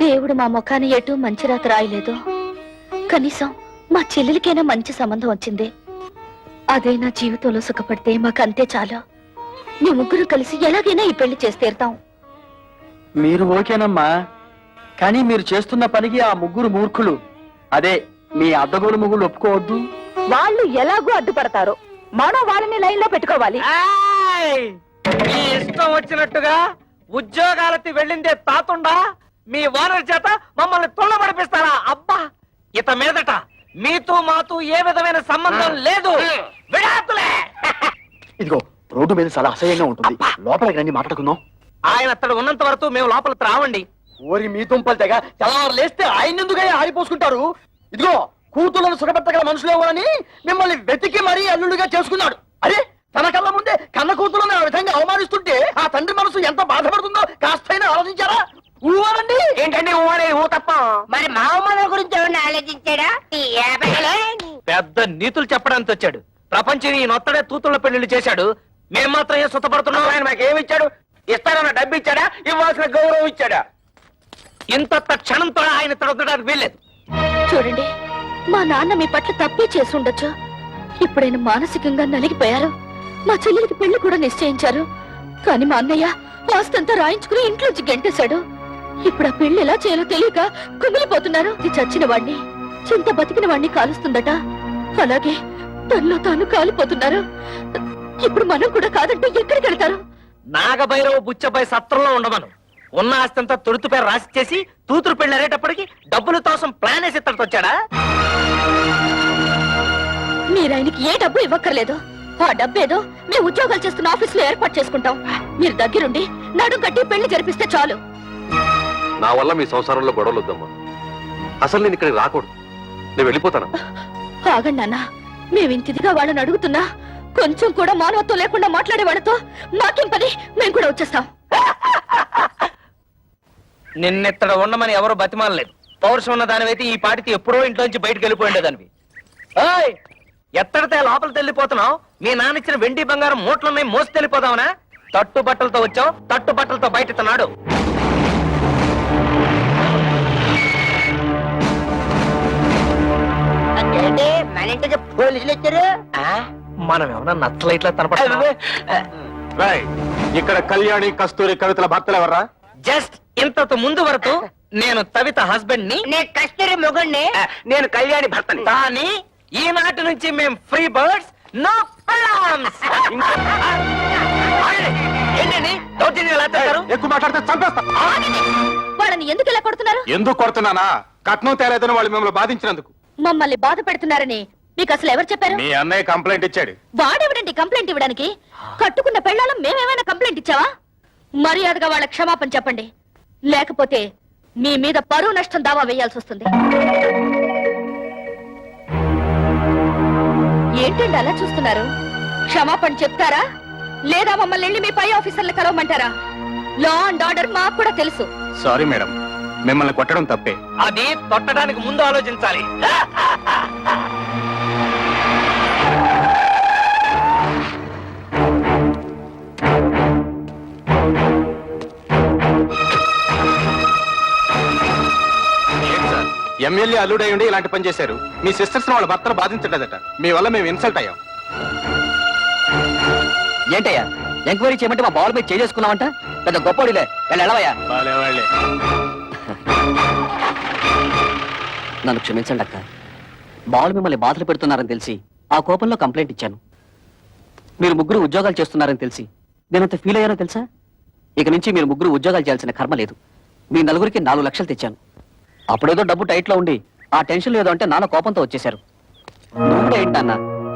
దేవుడు మా ముఖాన్ని ఎటు మంచి రాత రాయలేదు. కనీసం మా చెల్లెలికైనా మంచి సంబంధం వచ్చింది. అదే నా జీవితంలో సుఖపడితే మాకంతే చాలా. మీ ముగ్గురు కలిసి ఎలాగైనా ఈ పెళ్లి చేసి తీరుతాం. మీరు ఓకేనమ్మా, కానీ మీరు చేస్తున్న పనికి ఆ ముగ్గురు మూర్ఖులు, అదే మీ అద్దగోలు ముగ్గురు ఒప్పుకోవద్దు. వాళ్ళు ఎలాగూ అడ్డుపడతారు, మనం వాళ్ళని లైన్ లో పెట్టుకోవాలి. మీ ఇష్టం వచ్చినట్టుగా ఉద్యోగాలకి వెళ్ళిందే తాతుండా మీ ఓనర్ చేత మమ్మల్ని తుళ్ళబడిపిస్తారా? అబ్బా, ఇత మీదట మీతో మాతో ఏ విధమైన సంబంధం లేదు. విడాకులే. ఇదిగో, రోడ్డు మీద చాలా అసహ్యంగా ఉంటుంది, లోపలికి రండి మాట్లాడుకుందాం. ఆయన అతడు ఉన్నంత వరకు మేము లోపలికి రావండి. ఓరి మీ దుంపలు తెగ తెల్లవారు లేస్తే ఆయన ఎందుకని ఆడిపోసుకుంటారు? ఇదిగో, కూతుళ్ళను సుఖపెట్టగల మనుషులేవో అని మిమ్మల్ని వెతికి మరీ అల్లుడుగా చేసుకున్నాడు. అరే, తన కళ్ళ ముందే కన్న కూతుళ్ళని ఆ విధంగా అవమానిస్తుంటే ఆ తండ్రి మనసు ఎంత బాధపడుతుందో కాస్తైనా ఆలోచించారా? ఊవారండి. ఏంటండి ఊరే ఊ తప్ప? మరి మా అమ్మ గురించి ఏమన్నా ఆలోచించాడా? పెద్ద నీతులు చెప్పడానికి వచ్చాడు. ప్రపంచం ఈ నొత్తడే తూతుళ్ళ పెళ్లిళ్ళు చేశాడు. మేము మాత్రం ఏం సుతపడుతున్నాం? ఆయన మాకేమి ఇచ్చాడు? ఇస్తానన్న డబ్బు ఇచ్చాడా? ఇవ్వాల్సిన గౌరవం ఇచ్చాడా? ఇంత క్షణంతో ఆయన తడవడానికి వీల్లేదు. చూడండి, మా నాన్న మీ పట్ల తప్పే చేసి ఉండొచ్చు. ఇప్పుడైనా మానసికంగా నలిగిపోయారు. మా చెల్లెలికి పెళ్లి కూడా నిశ్చయించారు. కానీ మా అన్నయ్య వాస్తంతా రాయించుకుని ఇంట్లోంచి గెంటేశాడు. ఇప్పుడు ఆ పెళ్లి ఎలా చేయాలో తెలియక కుమిలిపోతున్నారు. ఇది చచ్చిన వాణ్ణి, చింత బతికిన వాణ్ణి కాలుస్తుందట. అలాగే తనలో తాను కాలిపోతున్నారు. ఇప్పుడు మనం కూడా కాదంటే ఎక్కడికి వెళ్తారు? నాగభైరవ బుచ్చబాయి సత్రంలో ఉండమను. ఉన్న ఆస్తంతా తొడుతు పేరు రాసి చేసి తూతురు పెళ్లి అరేటప్పటికి డబ్బుల కోసం ప్లాన్ వేసి ఇక్కడికి వచ్చాడా? మీరాయనకి ఏ డబ్బు ఇవ్వక్కర్లేదు. ఆ డబ్బేదో మేము ఉద్యోగాలు చేస్తున్న ఆఫీసులో ఏర్పాటు చేసుకుంటాం. మీరు దగ్గరుండి నడుం కట్టి పెళ్లి జరిపిస్తే చాలు. నా వల్ల మీ సంసారంలో గొడవలు వద్దమ్మా. అసలు నేను ఇక్కడికి రాకూడదు. నేను వెళ్ళిపోతాను. ఆగండి నాన్న, మేమింతిదిగా వాళ్ళని అడుగుతున్నా కొంచెం కూడా మానవత్వం లేకుండా మాట్లాడే వాళ్ళతో మాకేం పని? మేము కూడా వచ్చేస్తాం. నిన్నెత్తడ ఉండమని ఎవరో బతిమాలలేదు. పౌరుషం ఉన్న దానివైతే ఈ పాటికి ఎప్పుడో ఇంట్లోంచి బయటకు వెళ్ళిపోయిండేదానివి. ఓయ్, ఎత్తడితే లోపలికి వెళ్ళిపోతున్నావు? మీ నాన్న ఇచ్చిన వెండి బంగారం మూటలున్నాయి, మోసి వెళ్ళిపోదావునా? తట్టు బట్టలతో వచ్చావు, తట్టు బట్టలతో బయట నాడు. అంటే మన ఇంటికి పోలీసులు వచ్చారు. మనం ఏమన్నా నచ్చలైట్లా తనపడ ఇక్కడ కళ్యాణి కస్తూరి కవితల భర్తలు ఎవర్రా? జస్ట్ ఇంతకు ముందు వరకు నేను తవిత హస్బెండ్ ని, నేను కస్తూరి మొగుణ్ణి. నేను కళ్యాణి భర్తని. కానీ ఈనాటి నుంచి మేము ఫ్రీ బర్డ్స్, నో ప్రాబ్లమ్స్. ఏంటండి దౌర్జన్యం ఎలా చేస్తారు? ఎక్కువ మాట్లాడితే చంపేస్తా. వాళ్ళని ఎందుకు ఇలా కొడుతున్నారు? ఎందుకు కొడుతున్నానా? కట్నం తేలేదని వాళ్ళు మిమ్మల్ని బాధించినందుకు. మమ్మల్ని బాధ పెడుతున్నారని మీకు అసలు ఎవరు చెప్పారు? మీ అన్నయ్య కంప్లైంట్ ఇచ్చాడు. వాడెవడండి కంప్లైంట్ ఇవ్వడానికి? కట్టుకున్న పెళ్ళాలం మేమేమైనా కంప్లైంట్ ఇచ్చావా? మర్యాదగా వాళ్ళ క్షమాపణ చెప్పండి, లేకపోతే మీ మీద పరువు నష్టం దావా వేయాల్సి వస్తుంది. ఏంటండి అలా చూస్తున్నారు? క్షమాపణ చెప్తారా లేదా మమ్మల్ని వెళ్ళి మీ పై ఆఫీసర్లు కలవమంటారా? లా అండ్ ఆర్డర్ మాకు కూడా తెలుసు. సారీ మేడం, మిమ్మల్ని కొట్టడం తప్పే. అది తొట్టడానికి ముందు ఆలోచించాలి. ఎమ్మెల్యే అల్లుడై ఉండి ఇలాంటి పని చేశారు. మీ సిస్టర్స్ వాళ్ళ భర్తలు బాధించలేదట. మీ వల్ల మేము ఇన్సల్ట్ అయ్యాం. ఏంటయ్యా ఎంక్వైరీ చేయమంటే మా బాల్ మీద చేసుకున్నావంట? పెద్ద గొప్పడిలే, వెళ్ళవయ్యా. వాళ్ళే నన్ను క్షమించండి అక్క. బాల్ మిమ్మల్ని బాధలు పెడుతున్నారని తెలిసి ఆ కోపంలో కంప్లైంట్ ఇచ్చాను. మీరు ముగ్గురు ఉద్యోగాలు చేస్తున్నారని తెలిసి నేనంత ఫీల్ అయ్యానో తెలుసా? ఇక నుంచి మీరు ముగ్గురు ఉద్యోగాలు చేయాల్సిన కర్మ లేదు. మీ నలుగురికి 4 లక్షలు తెచ్చాను. అప్పుడేదో డబ్బు టైట్ లో ఉండి ఆ టెన్షన్ ఏదో అంటే నాన్న కోపంతో వచ్చేశారు. నువ్వు ఏంటి నాన్న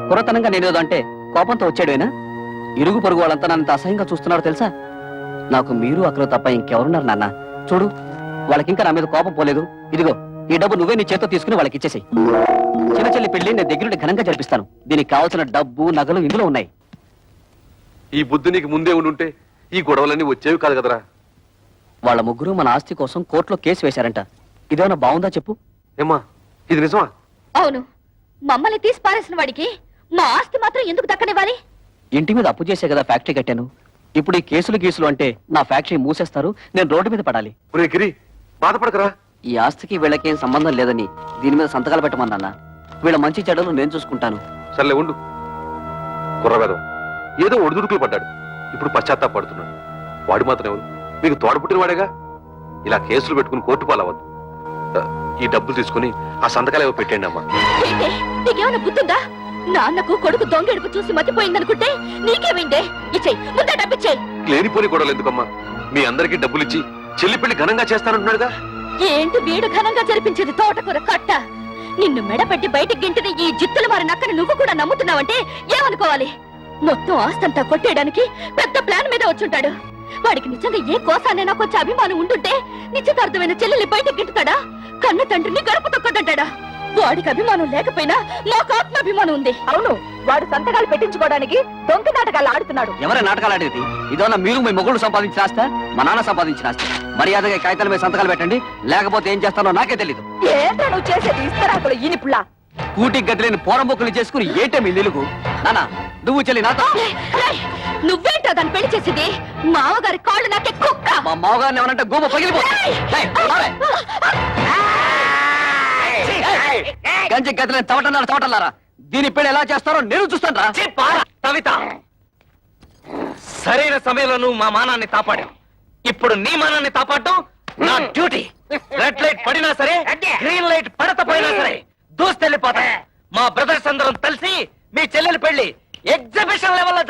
కురతనంగా నేనేదో అంటే కోపంతో వచ్చాడేనా? ఇరుగు పొరుగు వాళ్ళంతా నన్ను అసహ్యంగా చూస్తున్నారో తెలుసా? నాకు మీరు అక్కడ తప్ప ఇంకెవరున్నారు నాన్న? చూడు, వాళ్ళకింకా నా మీద కోపం పోలేదు. ఇదిగో ఈ డబ్బు నువ్వే నీ చేత్తో తీసుకుని వాళ్ళకి ఇచ్చేసాయి. చిన్న చెల్లి పెళ్లి నేను దగ్గరుండి ఘనంగా జరిపిస్తాను. దీనికి కావాల్సిన డబ్బు నగలు ఇందులో ఉన్నాయి. ఈ బుద్ధి నీకు ముందే ఉండుంటే ఈ గొడవలన్నీ వచ్చేవి కాదు కదరా. వాళ్ళ ముగ్గురు మన ఆస్తి కోసం కోర్టులో కేసు వేశారంట. ఇదేమన్నా బాగుందా చెప్పు? ఏమ్మా, ఇది నిజమా? అవును, మమ్మల్ని తీసి పారేసిన వాడికి మా ఆస్తి మాత్రం ఎందుకు దక్కనివ్వాలి? ఇంటి మీద అప్పు చేసే కదా ఫ్యాక్టరీ కట్టాను. ఇప్పుడు ఈ కేసులు గీసులు అంటే నా ఫ్యాక్టరీ మూసేస్తారు, నేను రోడ్డు మీద పడాలి. ఒరే గిరి, బాధపడకరా. ఈ ఆస్తికి వీళ్ళకేం సంబంధం లేదని దీని మీద సంతకాలు పెట్టమన్నా. వీళ్ళ మంచి చెడ్డలు నేను చూసుకుంటాను. సర్లే ఉండు. కుర్రవేదం ఏదో ఒడిదుడుకులు పడ్డాడు, ఇప్పుడు పశ్చాత్తాపడుతున్నాడు. వాడు మాత్రం ఎవరు? మీకు తోడపుట్టిన వాడేగా. ఇలా కేసులు పెట్టుకుని కోర్టు పాలవద్దు. ఈ డబ్బులు తీసుకుని ఆ సంతకాలు ఏవో పెట్టండి అమ్మా. ఏంటి, నీకేమైనా గుర్తుందా? నాన్నకు కొడుకు దొంగెడుపు చూసి మతిపోయిందనుకుంటే నీకేమైందే? ఇచ్చేయి, ముందే డబ్బిచ్చేయి. లేనిపోని గొడవలు ఎందుకమ్మా? మీ అందరికీ డబ్బులు ఇచ్చి చెల్లి పెళ్లి ఘనంగా చేస్తానంటున్నాడుగా. ఏంటి వీడు ఘనంగా జరిపించేది తోటకూర కట్ట? నిన్ను మెడపెట్టి బయటికి గింటిన ఈ జిత్తుల వారి నక్కని నువ్వు కూడా నమ్ముతున్నావంటే ఏమనుకోవాలి? మొత్తం ఆస్తంతా కొట్టేయడానికి పెద్ద ప్లాన్ మీద వచ్చుంటాడు. వాడికి నిజంగా ఏ కోసానైనా కొంచెం అభిమానం ఉంటుంటే నిశ్చితార్థమైన చెల్లెల్ని బయటకు గింటుతాడా? కన్న తండ్రిని గడప తొక్కదంటాడా? వాడికి అభిమానం లేకపోయినా నాకు ఆత్మాభిమానం ఉంది. అవును, వాడు సంతకాలు పెట్టించుకోవడానికి దొంగ నాటకాలు ఆడుతున్నాడు. ఎవరే నాటకాలు ఆడేది? ఇదోనా మీరు మీ మొగుడు సంపాదించిన ఆస్తా, మా నాన్న సంపాదించిన ఆస్తి? మర్యాదగా ఈ కాగితాల మీద సంతకాలు పెట్టండి, లేకపోతే ఏం చేస్తానో నాకే తెలీదు. ఏంటో నువ్వు చేసేది? ఇస్తరాకులు ఈనిపుల్లా. కూటికి గతి లేని పోరంబొక్కులు చేసుకుని ఏంటే మీ నిలుగు? నాన్న, నువ్వు చెల్లి నాతో. రేయ్, నువ్వేంటో దాన్ని పెళ్లి చేసింది మావగారి కాళ్ళు నాకే కుక్క మా మామగారిని ఏమనంటే గూబ పగిలిపోతుంది గంజి గదిలేని తవటన్నారా దీని పెళ్లి ఎలా చేస్తారో నేను చూస్తాను రా ఛీ, పారా, కవిత సరైన సమయంలో నువ్వు మా మానాన్ని కాపాడావు ఇప్పుడు నీ మానాన్ని కాపాడటం నా డ్యూటీ. రెడ్ లైట్ పడినా సరే గ్రీన్ లైట్ పడకపోయినా సరే దూస్తెళ్ళిపోతా. మా బ్రదర్స్ అందరం కలిసి మీ చెల్లెలి పెళ్లి ఎగ్జిబిషన్ లెవెల్లో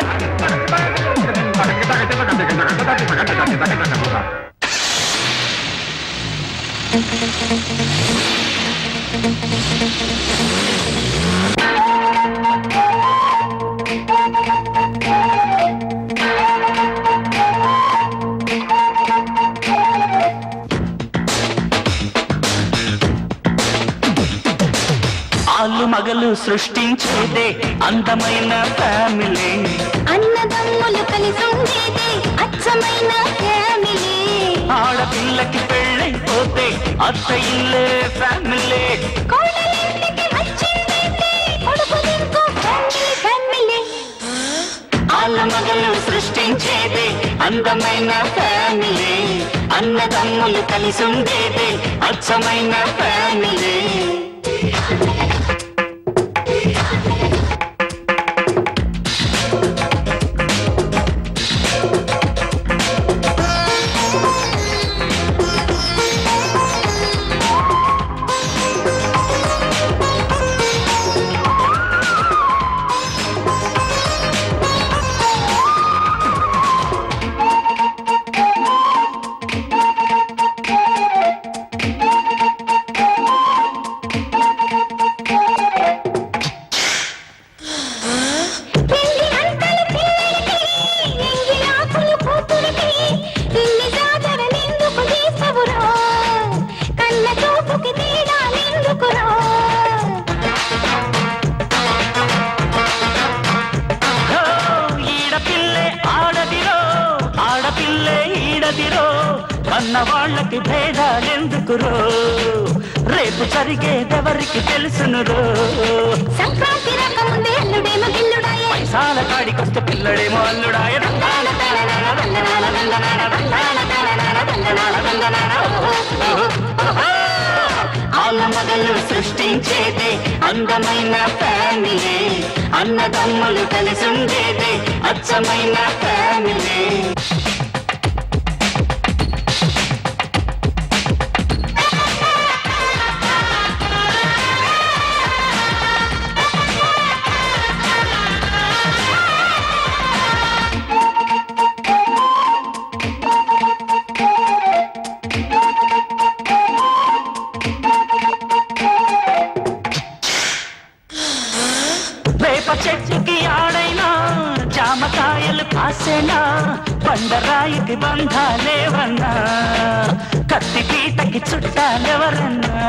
ఆలు మగలు సృష్టించేదే అందమైన ఫ్యామిలీ అన్నదమ్ములు కలిసి ఉండేదే అచ్చమైన ఫ్యామిలీ ఆడపిల్లకి పెళ్ళైపోతే అత్త ఇల్లే ఫ్యామిలీ కోడలింటికి వచ్చిందేంటి కొడుకునింకో ఫ్యామిలీ ఆలు మగలు సృష్టించేదే అందమైన ఫ్యామిలీ అన్నదమ్ములు కలిసి ఉండేదే అచ్చమైన ఫ్యామిలీ పెళ్లి అంటలు పిల్లలకి ఎంగిలాకులు కూతురికి ఇన్ని జాతరలెందుకు చేసవురా కళ్ళ చూపుకి తేడాలెందుకురా ఈడపిల్లే ఆడదిరో ఆడపిల్లే ఈడదిరో అన్న వాళ్ళకి భేదాలెందుకురో రేపు జరిగేదెవరికి తెలుసునురో సంక్రాంతి రాకముందే అల్లుడేమో గిల్లుడాయే పైసాల కాడికొస్తే పిల్లడేమో అల్లుడాయ ఆల మొదలు సృష్టించేదే అందమైన ఫ్యామిలీ అన్నదమ్ములు కలిసి ఉండేదే అచ్చమైన ఫ్యామిలీ వేప చెట్టుకి ఆడైనా జామకాయలు కాసేనా బండరాయికి బంధాలేవన్నా కత్తి పీటకి చుట్టాలెవరన్నా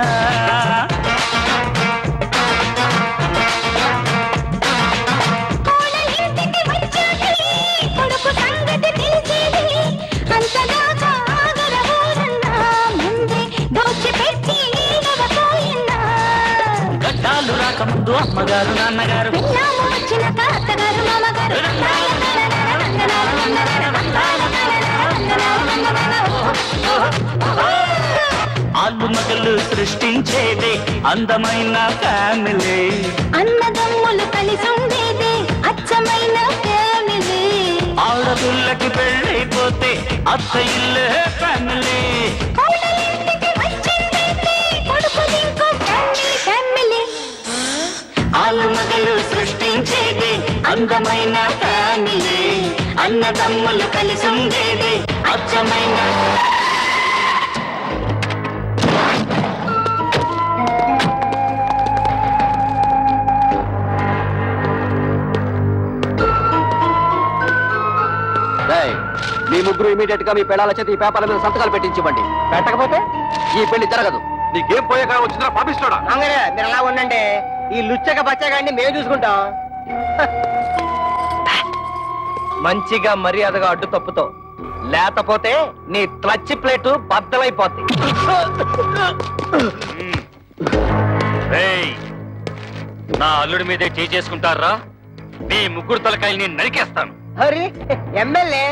కోడలింటికి వచ్చాకే కొడుకు సంగతి తెలిసేది అంతదాకా ఆగరవోరన్నా ముందే దోచిపెట్టి ఈగవపోయినా గడ్డాలు రాకముందు అమ్మగారు నాన్నగారు పిల్లాము వచ్చినాక అత్తగారు మామగారు ఆలు మగలు సృష్టించేదే అందమైన ఫ్యామిలీ అన్నదమ్ములు కలిసి ఉండేదే అచ్చమైన ఫ్యామిలీ ఆడపిల్లకి పెళ్ళైపోతే అత్త ఇల్లే ఫ్యామిలీ కోడలింటికి వచ్చిందేంటి కొడుకునింకో ఫ్యామిలీ ఆలు మగలు సృష్టించేదే అందమైన ఫ్యామిలీ అన్నదమ్ములు కలిసి ఉండేదే అచ్చమైన మీ ముగ్గురు ఇమీడియట్ గా మీ పెళ్ళాల చేతి ఈ పేపర్ల మీద సంతకాలు పెట్టించివ్వండి పెట్టకపోతే ఈ పెళ్లి జరగదు నీకేం పోయాక వచ్చిందా పాపిస్తాడా మీరు అలా ఉండండి ఈ లుచ్చక బచ్చగాడిని మేము చూసుకుంటాం మంచిగా మర్యాదగా అడ్డు తప్పుతో లేకపోతే నీ క్లచ్ ప్లేటు బద్దలైపోద్ది. నా అల్లుడి మీదే చేసుకుంటారా మీ ముగ్గురు తలకాయల్ని నరికేస్తాను. హరి ఎమ్మెల్యే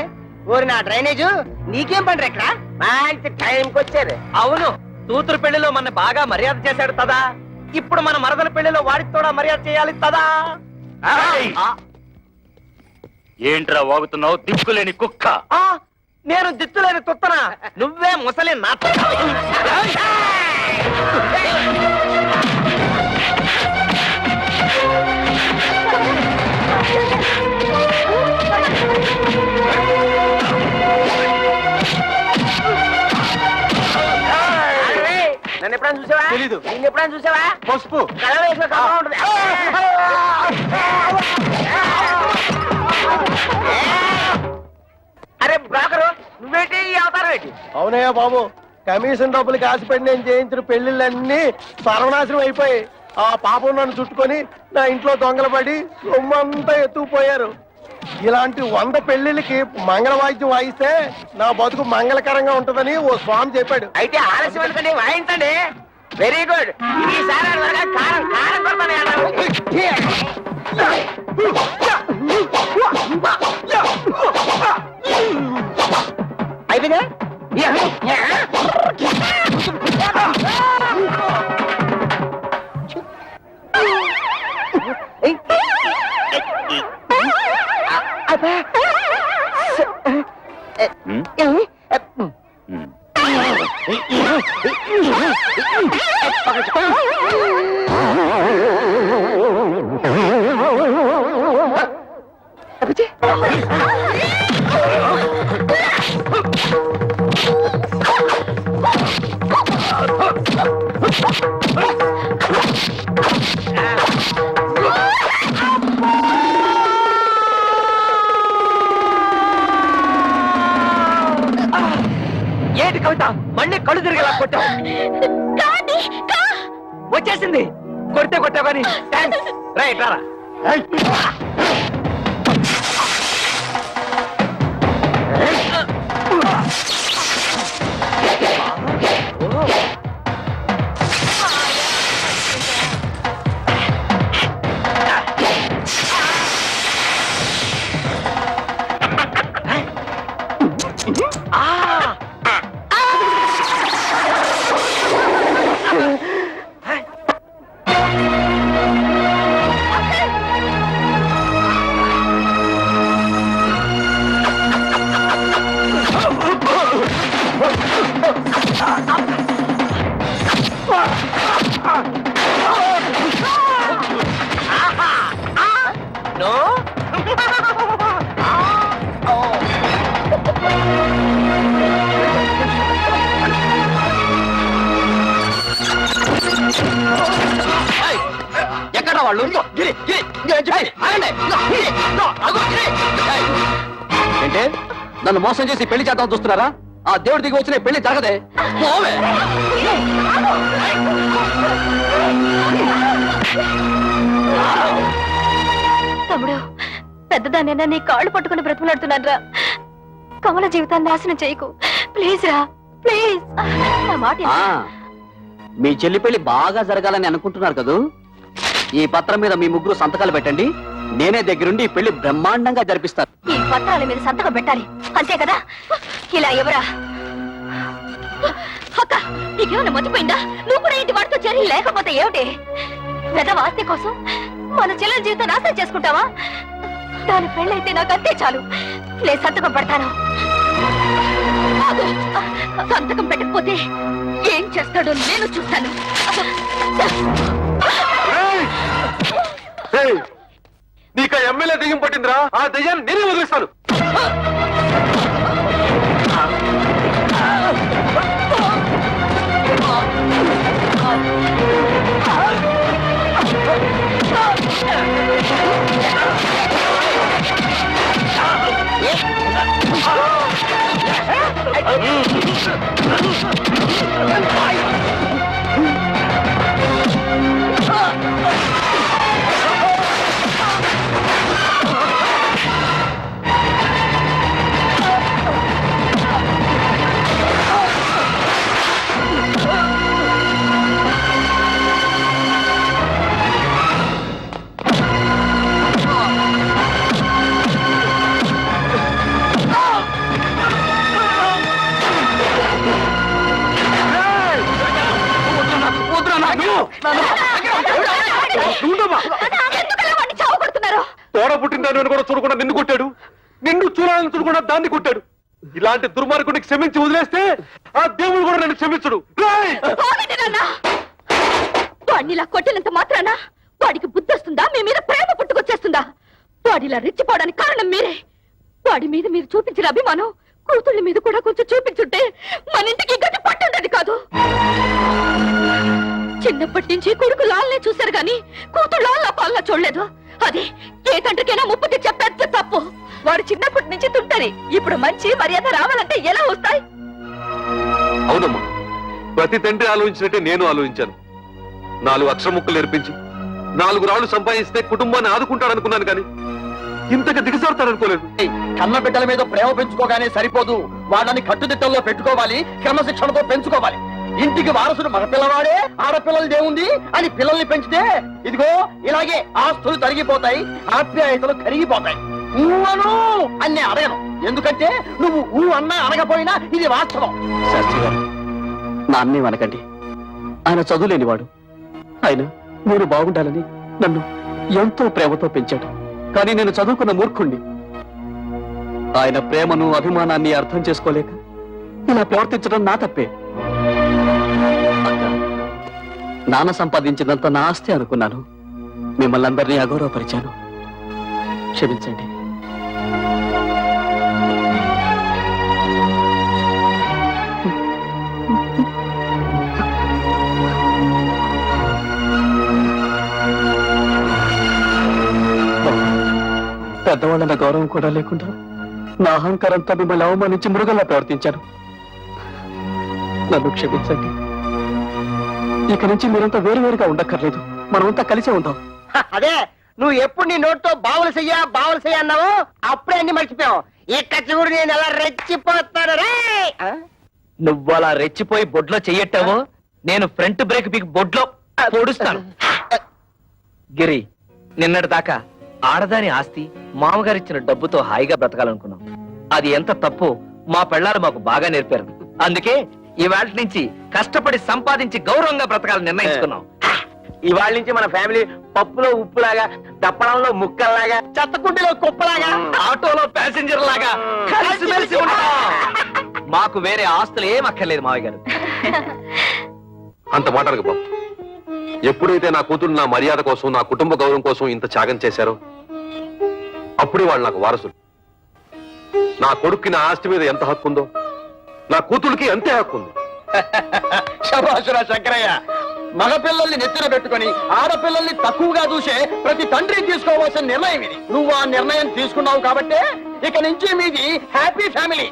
ఊరి నా డ్రైనేజ్ నీకేం పండ్రు ఇక్కడ మంచి టైంకి వచ్చారు. అవును, కూతురు పెళ్లిలో మన బాగా మర్యాద చేశాడు తదా. ఇప్పుడు మన మరదల పెళ్లిలో వాడికి కూడా మర్యాద చేయాలి తదా. ఏంట్రా వాగుతున్నావు దిక్కులేని కుక్క? నేను దిత్తులేని తుత్తనా? నువ్వే ముసలి నా నన్ను ఎప్పుడైనా చూసావా? తెలీదు. నిన్ను ఎప్పుడైనా చూసావా? పసుపు కళ వేసిన కళ ఉంటుంది. అరే బ్రోకరు, నువ్వేంటి ఈ అవతారం ఏంటి? అవునయ్యా బాబు, కమిషన్ డబ్బులకి ఆశపడి నేను చేయించిన పెళ్లిళ్ళన్నీ సర్వనాశనం అయిపోయి ఆ పాపం నన్ను చుట్టుకొని నా ఇంట్లో దొంగలు పడి సొమ్మంతా ఎత్తుకుపోయారు. ఇలాంటి 100 పెళ్లిళ్ళకి మంగళ వాయిద్యం వాయిస్తే నా బతుకు మంగళకరంగా ఉంటుందని ఓ స్వామి చెప్పాడు. అయితే ఆలస్యం ఎందుకండి, వాయించండి. Very good. ఈసారి కారం కారం అయిపోయిందా? ఏంటి కవిత, మళ్ళీ కళ్ళు తిరిగేలా కొట్టావు? వచ్చేసింది. కొడితే కొట్టావు కానీ థ్యాంక్స్. రైట్ రారా. ఎక్కడ వాళ్ళు? ఏంటే నన్ను మోసం చేసి పెళ్లి చేద్దాం చూస్తున్నారా? ఆ దేవుడి దిగి వచ్చిన పెళ్లి జరగదే. పోవే. తమ్ముడు, పెద్దదాన్నైనా నీ కాళ్ళు పట్టుకుని బ్రతిమలాడుతున్నాను రా. కమల జీవితాన్ని నాశనం చేయకు ప్లీజ్ రా, ప్లీజ్. నా మాట మీ చెల్లి పెళ్లి బాగా జరగాలని అనుకుంటున్నారు కదూ? ఈ పత్రం మీద మీ ముగ్గురు సంతకాలు పెట్టండి. నేనే దగ్గరుండి ఈ పెళ్లి బ్రహ్మాండంగా జరిపిస్తాను. ఈ పత్రాల మీద సంతకం పెట్టాలి, అంతే కదా? ఇలా ఎవరా? అక్క, నీకేమైనా మర్చిపోయిందా? నువ్వు కూడా ఇంటి వాడితో చేరి లేకపోతే ఏమిటి? పెద్ద వాస్తి కోసం మన చెల్లెల జీవితం నాశనం చేసుకుంటావా? దాని పెళ్ళైతే నాకు అంతే చాలు. నేను సంతకం పెడతాను. సంతకం పెట్టకపోతే ఏం చేస్తాడో నేను చూస్తాను. నీకు ఎమ్మెల్యే దెయ్యం పట్టిందిరా. ఆ దెయ్యాన్ని నేనే వదిలేస్తాను. కూడా చూడకుండా నిన్ను కొట్టాడు, నిన్ను చూడాలని చూడకుండా దాన్ని కొట్టాడు. ఇలాంటి దుర్మార్గుడికి క్షమించి వదిలేస్తే ఆ దేవుడు కూడా నన్ను క్షమించడు. రేయ్! ఆగండి నాన్న. వాడిని ఇలా కొట్టినంత మాత్రాన వాడికి బుద్ధి వస్తుందా? మీ మీద ప్రేమ పుట్టుకొచ్చేస్తుందా? వాడిలా రెచ్చిపోవడానికి కారణం మీరే. వాడి మీద మీరు చూపించిన అభిమానం కూతుళ్ళ మీద కూడా కొంచెం చూపించుంటే మన ఇంటికి గట్టి పట్టుండేది కాదు. చిన్నప్పటి నుంచి కొడుకు లాల్నే చూశారు గాని కూతురు లాల్లా పాలన చూడలేదు. అది ఏ తండ్రికైనా ముప్పు తెచ్చే పెద్ద తప్పు. వాడు చిన్నప్పటి నుంచి తుంటరి. ఇప్పుడు మంచి మర్యాద రావాలంటే ఎలా వస్తాయి? అవునమ్మా, ప్రతి తండ్రి ఆలోచించినట్టే నేను ఆలోచించాను. 4 అక్షర ముక్కలు నేర్పించి 4 రాళ్లు సంపాదిస్తే కుటుంబాన్ని ఆదుకుంటాడనుకున్నాను కానీ ఇంతగా దిగజారుతాడనుకోలేదు. కన్న బిడ్డల మీద ప్రేమ పెంచుకోగానే సరిపోదు, వాళ్ళని కట్టుదిట్టంలో పెట్టుకోవాలి, క్రమశిక్షణతో పెంచుకోవాలి. ఇంటికి వారసుడు మగ పిల్లవాడే, ఆడపిల్లలదేముంది అని పిల్లల్ని పెంచితే ఇదిగో ఇలాగే ఆస్తులు తరిగిపోతాయి, ఆప్యాయతలు కరిగిపోతాయి. ఊహను అన్నీ అడగను, ఎందుకంటే నువ్వు ఊ అన్నా అనకపోయినా ఇది వాస్తవం. శాస్త్రి గారు, నాన్నే అనకండి. ఆయన చదువులేనివాడు. ఆయన నేను బాగుండాలని నన్ను ఎంతో ప్రేమతో పెంచాడు. కానీ నేను చదువుకున్న మూర్ఖుణ్ణి. ఆయన ప్రేమను అభిమానాన్ని అర్థం చేసుకోలేక ఇలా ప్రవర్తించడం నా తప్పే. నాన్న సంపాదించినంత నా ఆస్తి అనుకున్నాను. మిమ్మల్ని అందరినీ అగౌరవపరిచాను. క్షమించండి. పెద్దవాళ్ళన్న గౌరవం కూడా లేకుండా నా అహంకారంతో మిమ్మల్ని అవమానించి మృగంలా ప్రవర్తించాను. నన్ను క్షమించండి. ఇక నుంచి మీరంతా వేరువేరుగా ఉండక్కర్లేదు, మనమంతా కలిసే ఉందాం. అదే నువ్వు ఎప్పుడు నీ నోట్తో బావులు చెయ్య అన్నావు, అప్పుడే అన్ని మర్చిపోయావు. ఇక చూడు నేను ఎలా రెచ్చిపోతాను రే. నువ్వు అలా రెచ్చిపోయి బొడ్లో చెయ్యట్టావో నేను ఫ్రంట్ బ్రేక్ పీకి బొడ్లో పొడుస్తాను. గిరి, నిన్నటి దాకా ఆడదాని ఆస్తి మామగారిచ్చిన డబ్బుతో హాయిగా బ్రతకాలనుకున్నాం. అది ఎంత తప్పు మా పెళ్ళారు మాకు బాగా నేర్పారు. అందుకే ఇవాళ నుంచి కష్టపడి సంపాదించి గౌరవంగా బ్రతకాలని నిర్ణయించుకున్నాం. ఇవాళ నుంచి మన ఫ్యామిలీ పప్పులో ఉప్పులాగా, దప్పడంలో ముక్కల్లాగా, చెత్తకుండిలో కుప్పలాగా, ఆటోలో ప్యాసింజర్ లాగా కలిసిమెలిసి ఉంటాం. మాకు వేరే ఆస్తులు ఏం అక్కర్లేదు మావయ్య గారు. అంత మాటలకు బాబు, ఎప్పుడైతే నా కూతురు నా మర్యాద కోసం, నా కుటుంబ గౌరవం కోసం ఇంత త్యాగం చేశారో అప్పుడే వాళ్ళు నాకు వారసులు. నా కొడుక్కి నా ఆస్తి మీద ఎంత హక్కు ఉందో నా కూతురికి అంతే హక్కు ఉంది. శభాషురా శంకరయ్య. మగపిల్లల్ని నెత్తిన పెట్టుకొని ఆడపిల్లల్ని తక్కువగా చూసే ప్రతి తండ్రి తీసుకోవాల్సిన నిర్ణయం ఇది. నువ్వు ఆ నిర్ణయం తీసుకున్నావు కాబట్టే ఇక నుంచి మీది హ్యాపీ ఫ్యామిలీ.